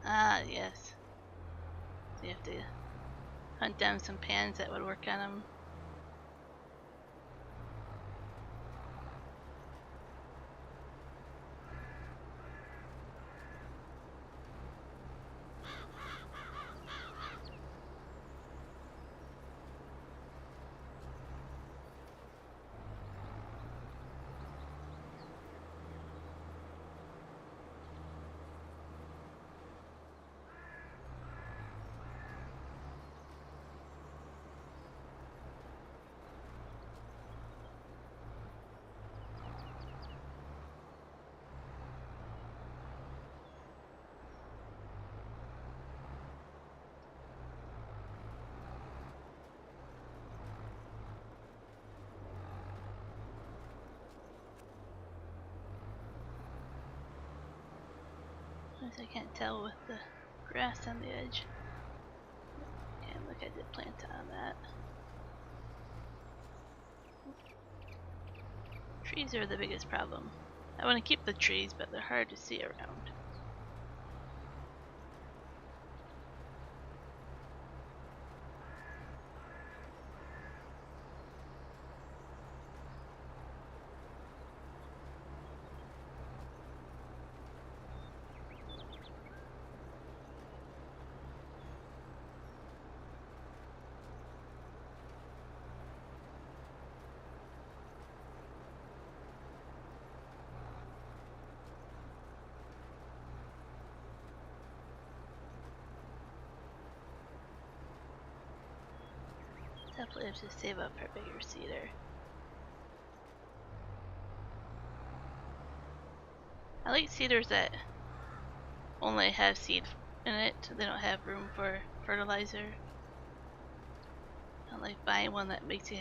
Ah, yes. So you have to hunt down some pans that would work on them. I can't tell with the grass on the edge. Okay, look, I did plant on that. Trees are the biggest problem. I want to keep the trees, but they're hard to see around. Definitely have to save up for a bigger cedar. I like cedars that only have seed in it. They don't have room for fertilizer. I like buying one that makes you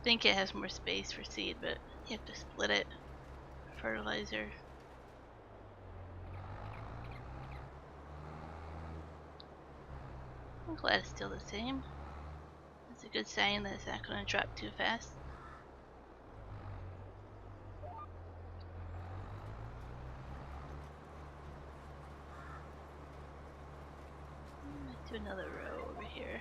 think it has more space for seed, but you have to split it for fertilizer. I'm glad it's still the same. It's a good sign that it's not going to drop too fast. Do another row over here.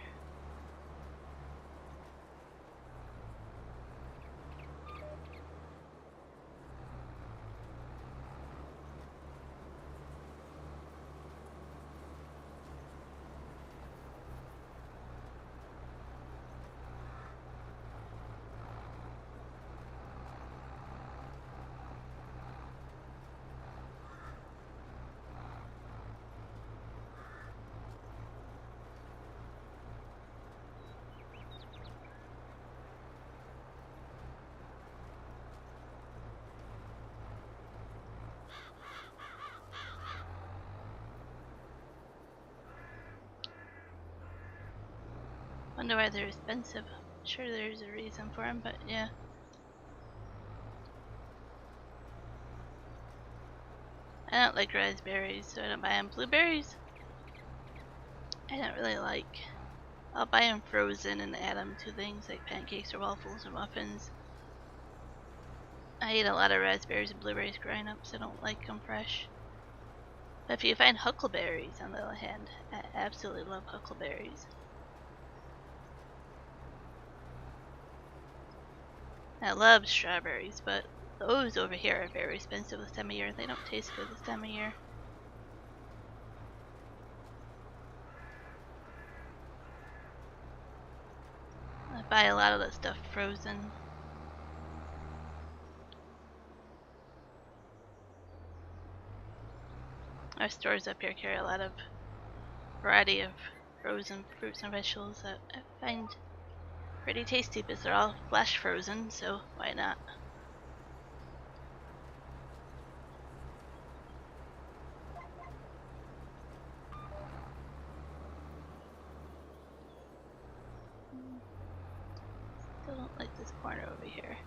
Wonder why they're expensive. I'm sure there's a reason for them, but yeah. I don't like raspberries, so I don't buy them. Blueberries, I don't really like. I'll buy them frozen and add them to things like pancakes or waffles or muffins. I ate a lot of raspberries and blueberries growing up, so I don't like them fresh. But if you find huckleberries, on the other hand, I absolutely love huckleberries. I love strawberries, but those over here are very expensive this time of year. They don't taste good this time of year. I buy a lot of that stuff frozen. Our stores up here carry a lot of variety of frozen fruits and vegetables that I find pretty tasty because they're all flash frozen, so why not? Still don't like this corner over here.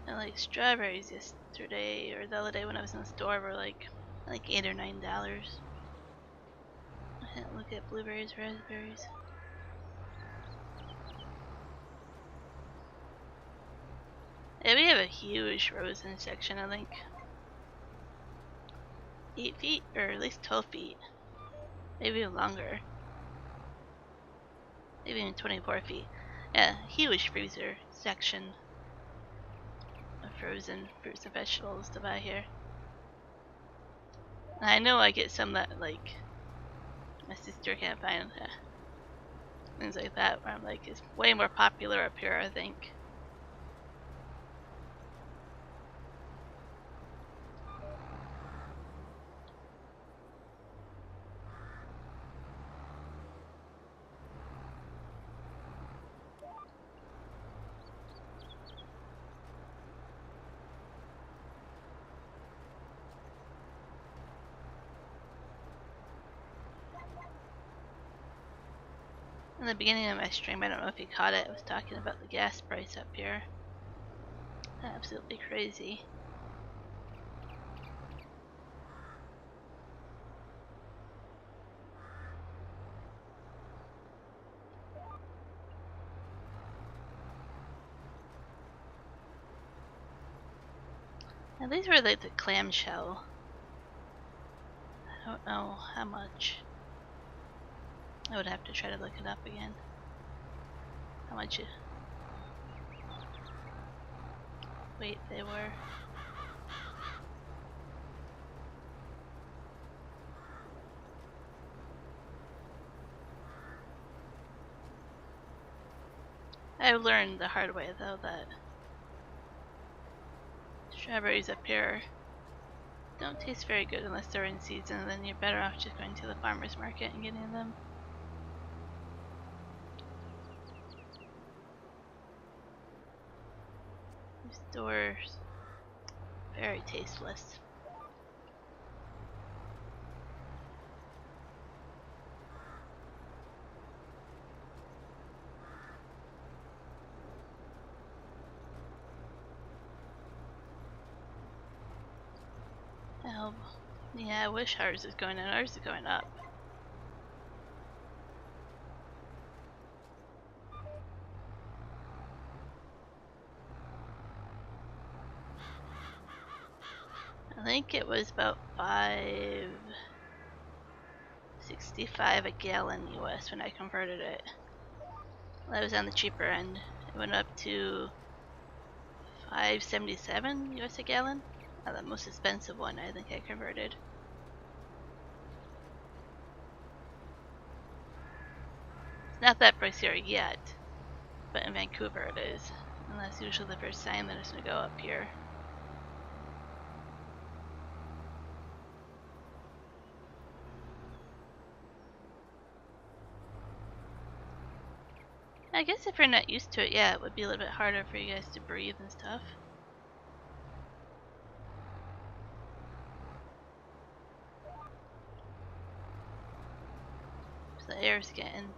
I like strawberries yesterday or the other day when I was in the store were like $8 or $9. I didn't look at blueberries, raspberries. Yeah, we have a huge frozen section, I think. 8 feet or at least 12 feet. Maybe even longer. Maybe even 24 feet. Yeah, huge freezer section of frozen fruits and vegetables to buy here. And I know I get some that like my sister can't find. Things like that where I'm like, it's way more popular up here, I think. In the beginning of my stream, I don't know if you caught it, I was talking about the gas price up here. Absolutely crazy. Now these were like the clamshell. I don't know how much. I would have to try to look it up again. How much weight they were. I learned the hard way though that strawberries up here don't taste very good unless they're in season, and then you're better off just going to the farmer's market and getting them. These stores, very tasteless. Oh, yeah, I wish ours is going down. Ours is going up. I think it was about $5.65 a gallon US when I converted it. Well, that was on the cheaper end. It went up to $5.77 US a gallon. The most expensive one I think I converted. It's not that pricier yet, but in Vancouver it is. And that's usually the first sign that it's going to go up here. I guess if you're not used to it, yeah, it would be a little bit harder for you guys to breathe and stuff. So the air's getting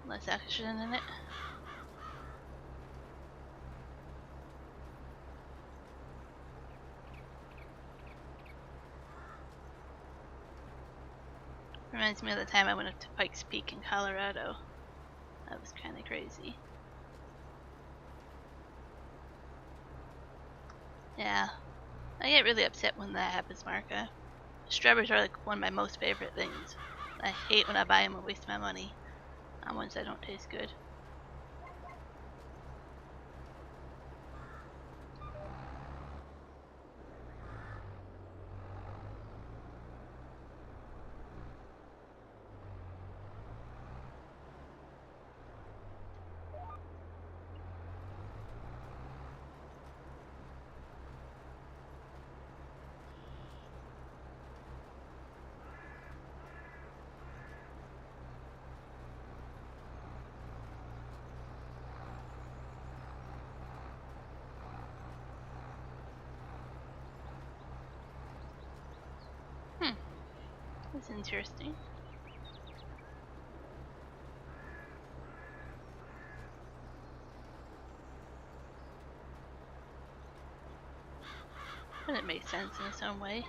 less oxygen in it. Reminds me of the time I went up to Pikes Peak in Colorado. That was kind of crazy. Yeah, I get really upset when that happens, Marka. Strawberries are like one of my most favorite things. I hate when I buy them and waste my money on ones that don't taste good. That's interesting. But it makes sense in its own way.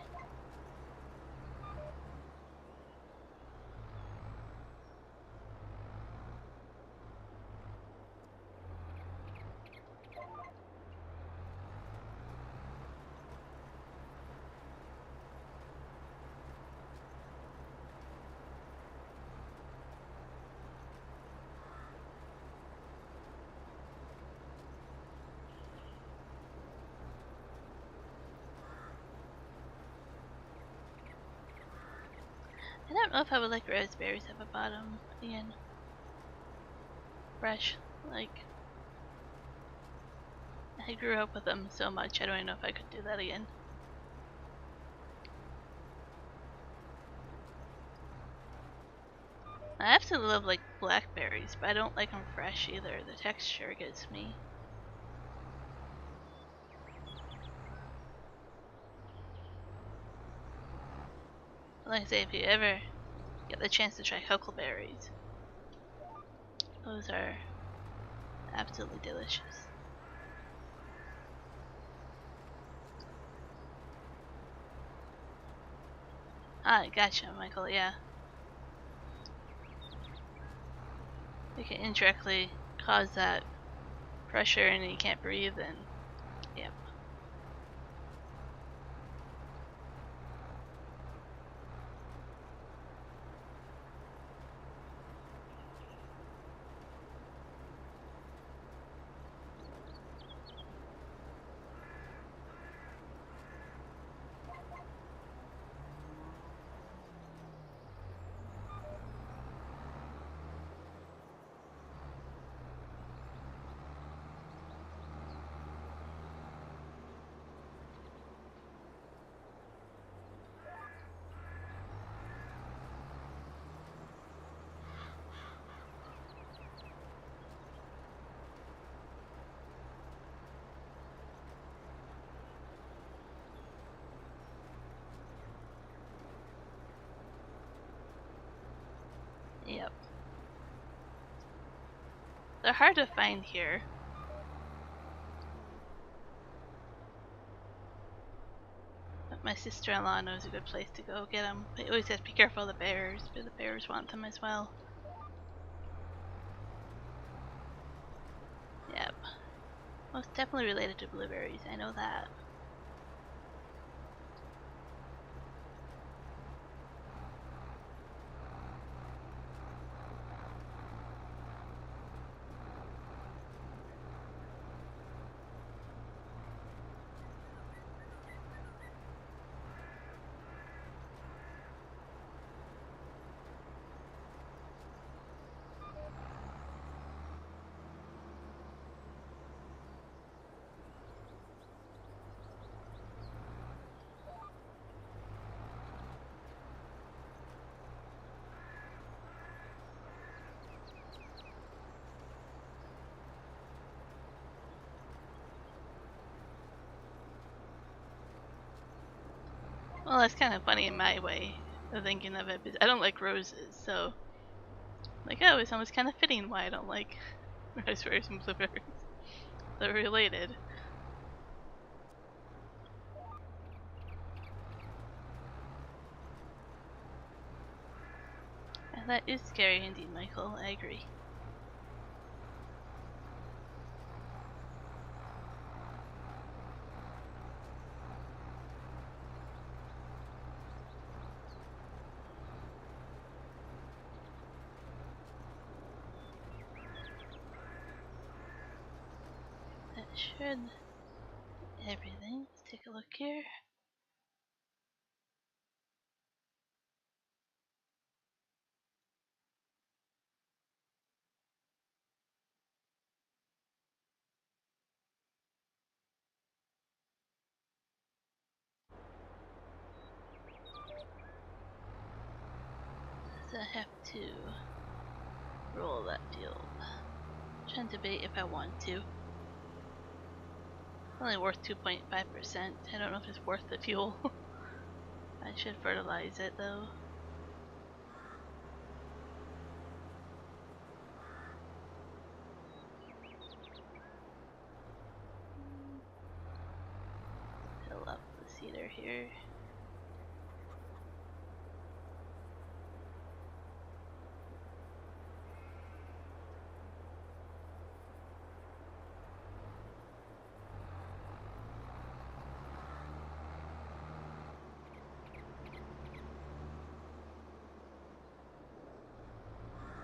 I don't know if I would like raspberries at the bottom again. Fresh, like I grew up with them so much. I don't even know if I could do that again. I absolutely love like blackberries, but I don't like them fresh either. The texture gets me. Like I say, if you ever get the chance to try huckleberries, Those are absolutely delicious. Ah, gotcha, Michael, yeah. They can indirectly cause that pressure and you can't breathe and yep. Yep. They're hard to find here. But my sister-in-law knows a good place to go get them. But you always have to be careful of the bears, but the bears want them as well. Yep. Most definitely related to blueberries, I know that. Well, that's kind of funny in my way of thinking of it, because I don't like roses, so like, oh, it's almost kind of fitting why I don't like raspberries and blueberries. They're related. And that is scary indeed, Michael. I agree. That should be everything. Let's take a look here. So I have to roll that field. I'm trying to debate if I want to. It's only worth 2.5%. I don't know if it's worth the fuel. I should fertilize it though. Fill up the cedar here.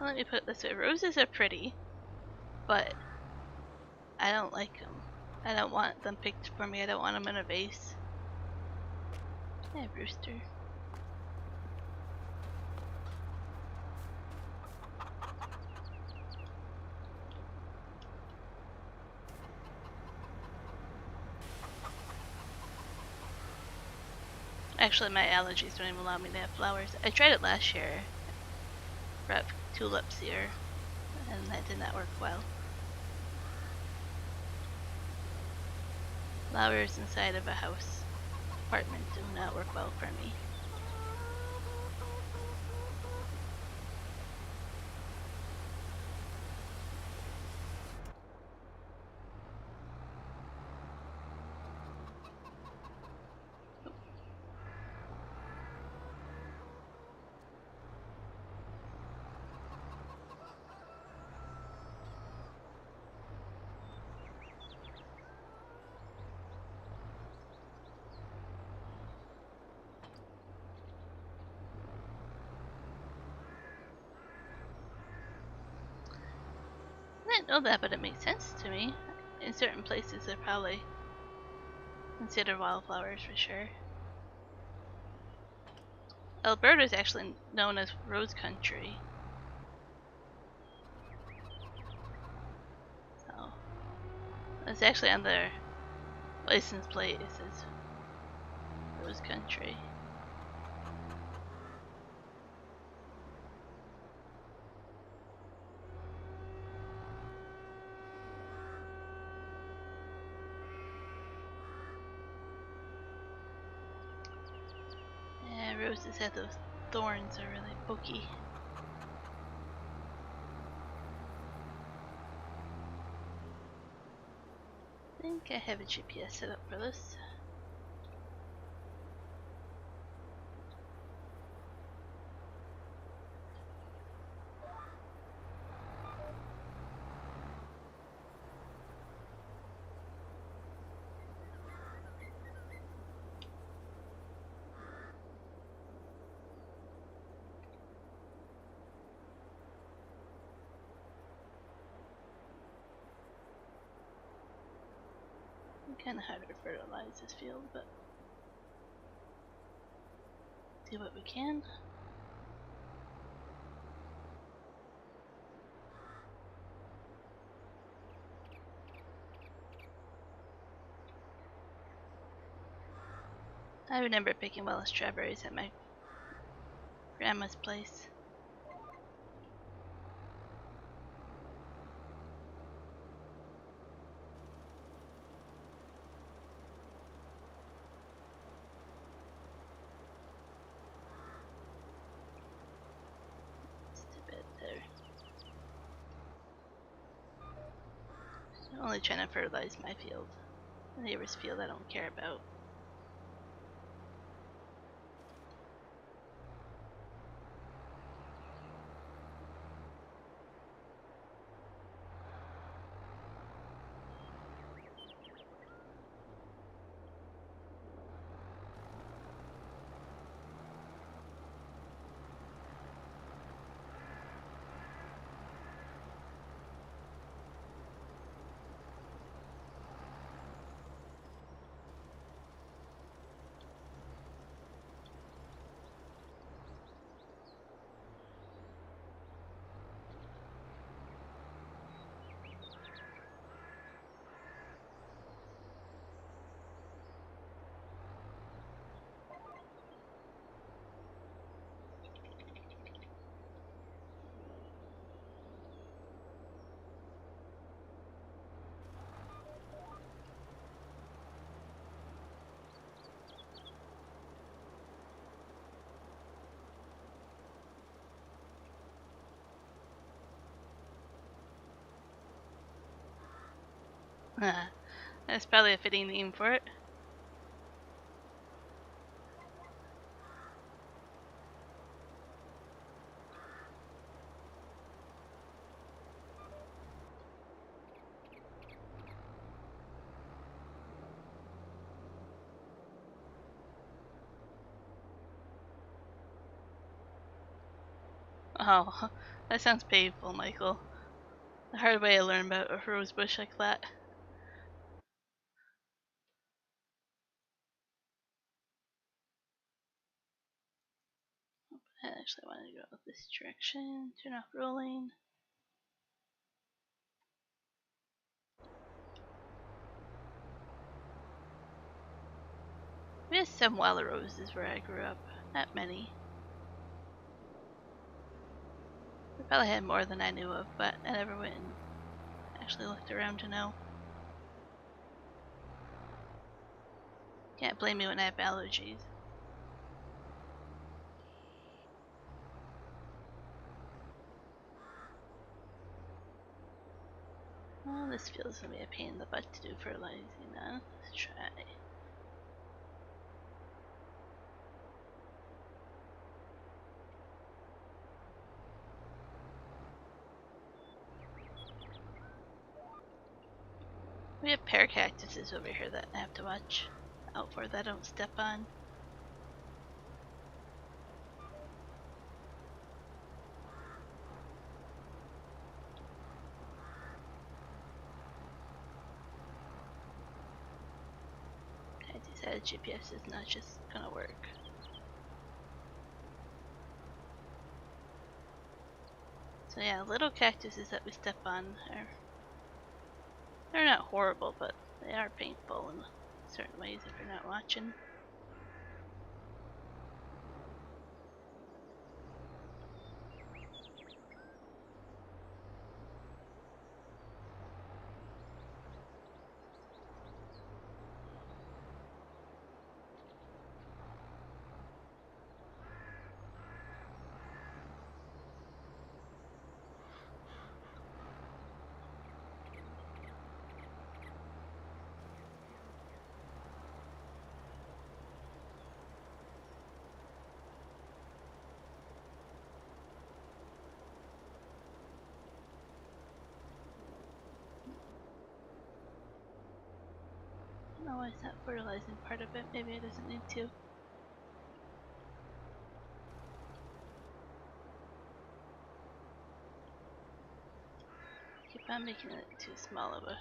Well, let me put it this way. Roses are pretty, but I don't like them. I don't want them picked for me. I don't want them in a vase. Hey, Brewster. Actually, my allergies don't even allow me to have flowers. I tried it last year. Brought tulips here, and that did not work well. Flowers inside of a house apartment do not work well for me. didn't know that, but it makes sense to me. In certain places, they're probably considered wildflowers for sure. Alberta is actually known as rose country. So it's actually on their license plate. It says rose country. Yeah, roses have those thorns are really pokey. I think I have a GPS set up for this. Kind of hard to fertilize this field, but do what we can. I remember picking Welsh strawberries at my grandma's place. Just a bit there. I'm only trying to fertilize my field. The neighbor's field I don't care about. That's probably a fitting name for it. Oh, that sounds painful, Michael. The hard way I learned about a rose bush like that. I actually want to go this direction. Turn off rolling. We had some wild roses where I grew up. Not many. We probably had more than I knew of, but I never went and actually looked around to know. Can't blame me when I have allergies. Well, this feels gonna be a pain in the butt to do fertilizing on. Let's try. We have pear cactuses over here that I have to watch out for that I don't step on. said, GPS is not just gonna work. So yeah, little cactuses that we step on they're not horrible, but they are painful in certain ways if you're not watching. I don't know why it's not fertilizing part of it. Maybe it doesn't need to. Keep on making it too small of a...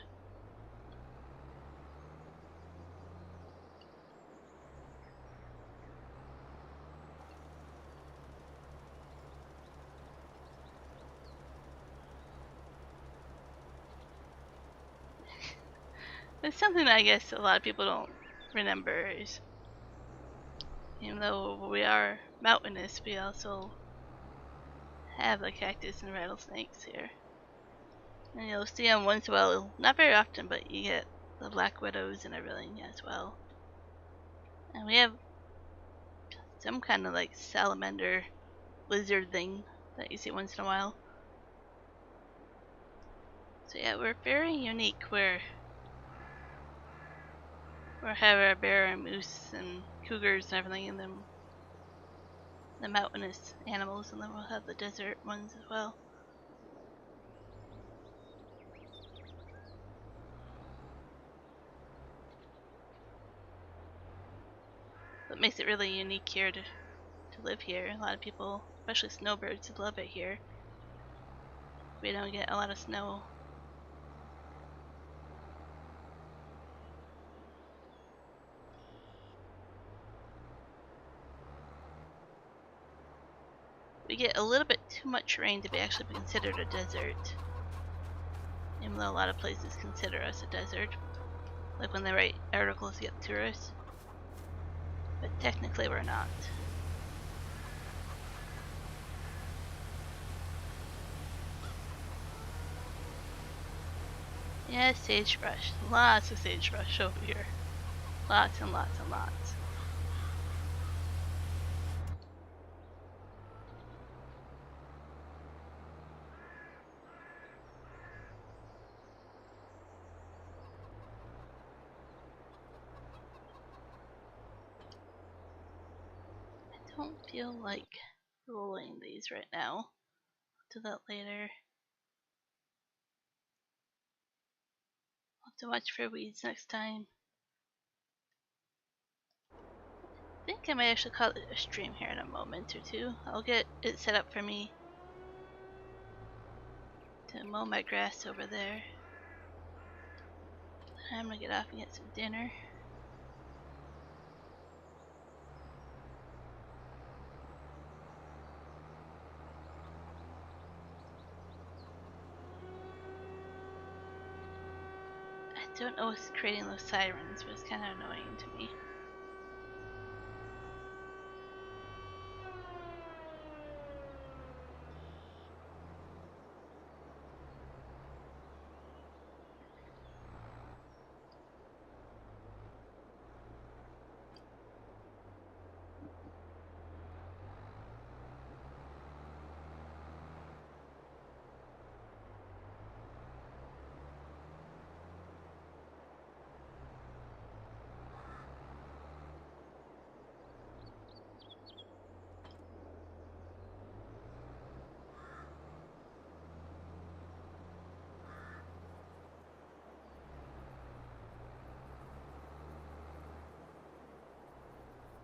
It's something that I guess a lot of people don't remember is, even though we are mountainous, we also have the cactus and rattlesnakes here. And you'll see them once in a while, not very often, but you get the black widows and everything as well. And we have some kind of like salamander lizard thing that you see once in a while. So yeah, we're very unique. We have our bear and moose and cougars and everything, and then the mountainous animals, and then we'll have the desert ones as well. What makes it really unique here to live here. A lot of people, especially snowbirds, love it here. We don't get a lot of snow. We get a little bit too much rain to be actually considered a desert. Even though a lot of places consider us a desert. Like when they write articles get tourists. But technically we're not. Yeah, sagebrush. Lots of sagebrush over here. Lots and lots and lots. I don't feel like rolling these right now. I'll do that later. I'll have to watch for weeds next time. I think I might actually call it a stream here in a moment or two. I'll get it set up for me to mow my grass over there. I'm gonna get off and get some dinner. I don't know what's creating those sirens, but it's kind of annoying to me.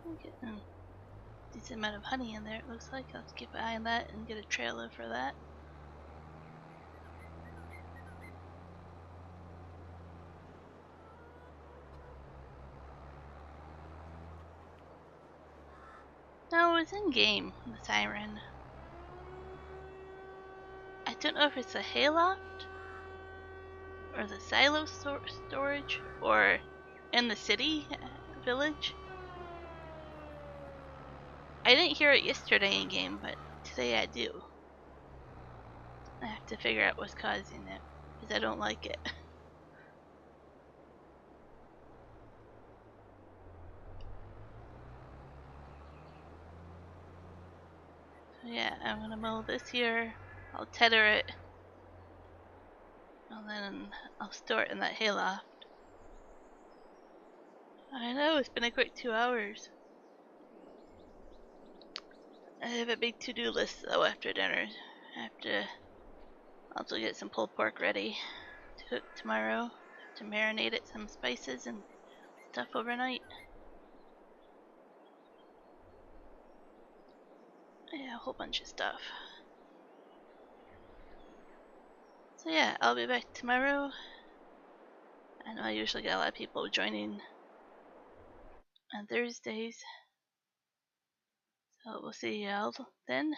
I'm getting a decent amount of honey in there, it looks like. I'll have to keep an eye on that and get a trailer for that. No, it was in game, the siren. I don't know if it's a hayloft or the silo storage or in the city village. I didn't hear it yesterday in game, but today I do. I have to figure out what's causing it because I don't like it. So yeah, I'm gonna mow this here. I'll tether it, and then I'll store it in that hayloft. I know, it's been a quick 2 hours. I have a big to-do list though after dinner. I have to also get some pulled pork ready to cook tomorrow. Have to marinate it some spices and stuff overnight. Yeah, a whole bunch of stuff. So yeah, I'll be back tomorrow. I know I usually get a lot of people joining on Thursdays. So we'll see y'all then.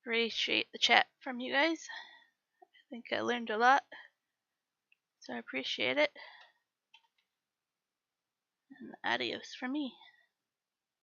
Appreciate the chat from you guys. I think I learned a lot. So I appreciate it. And adios from me.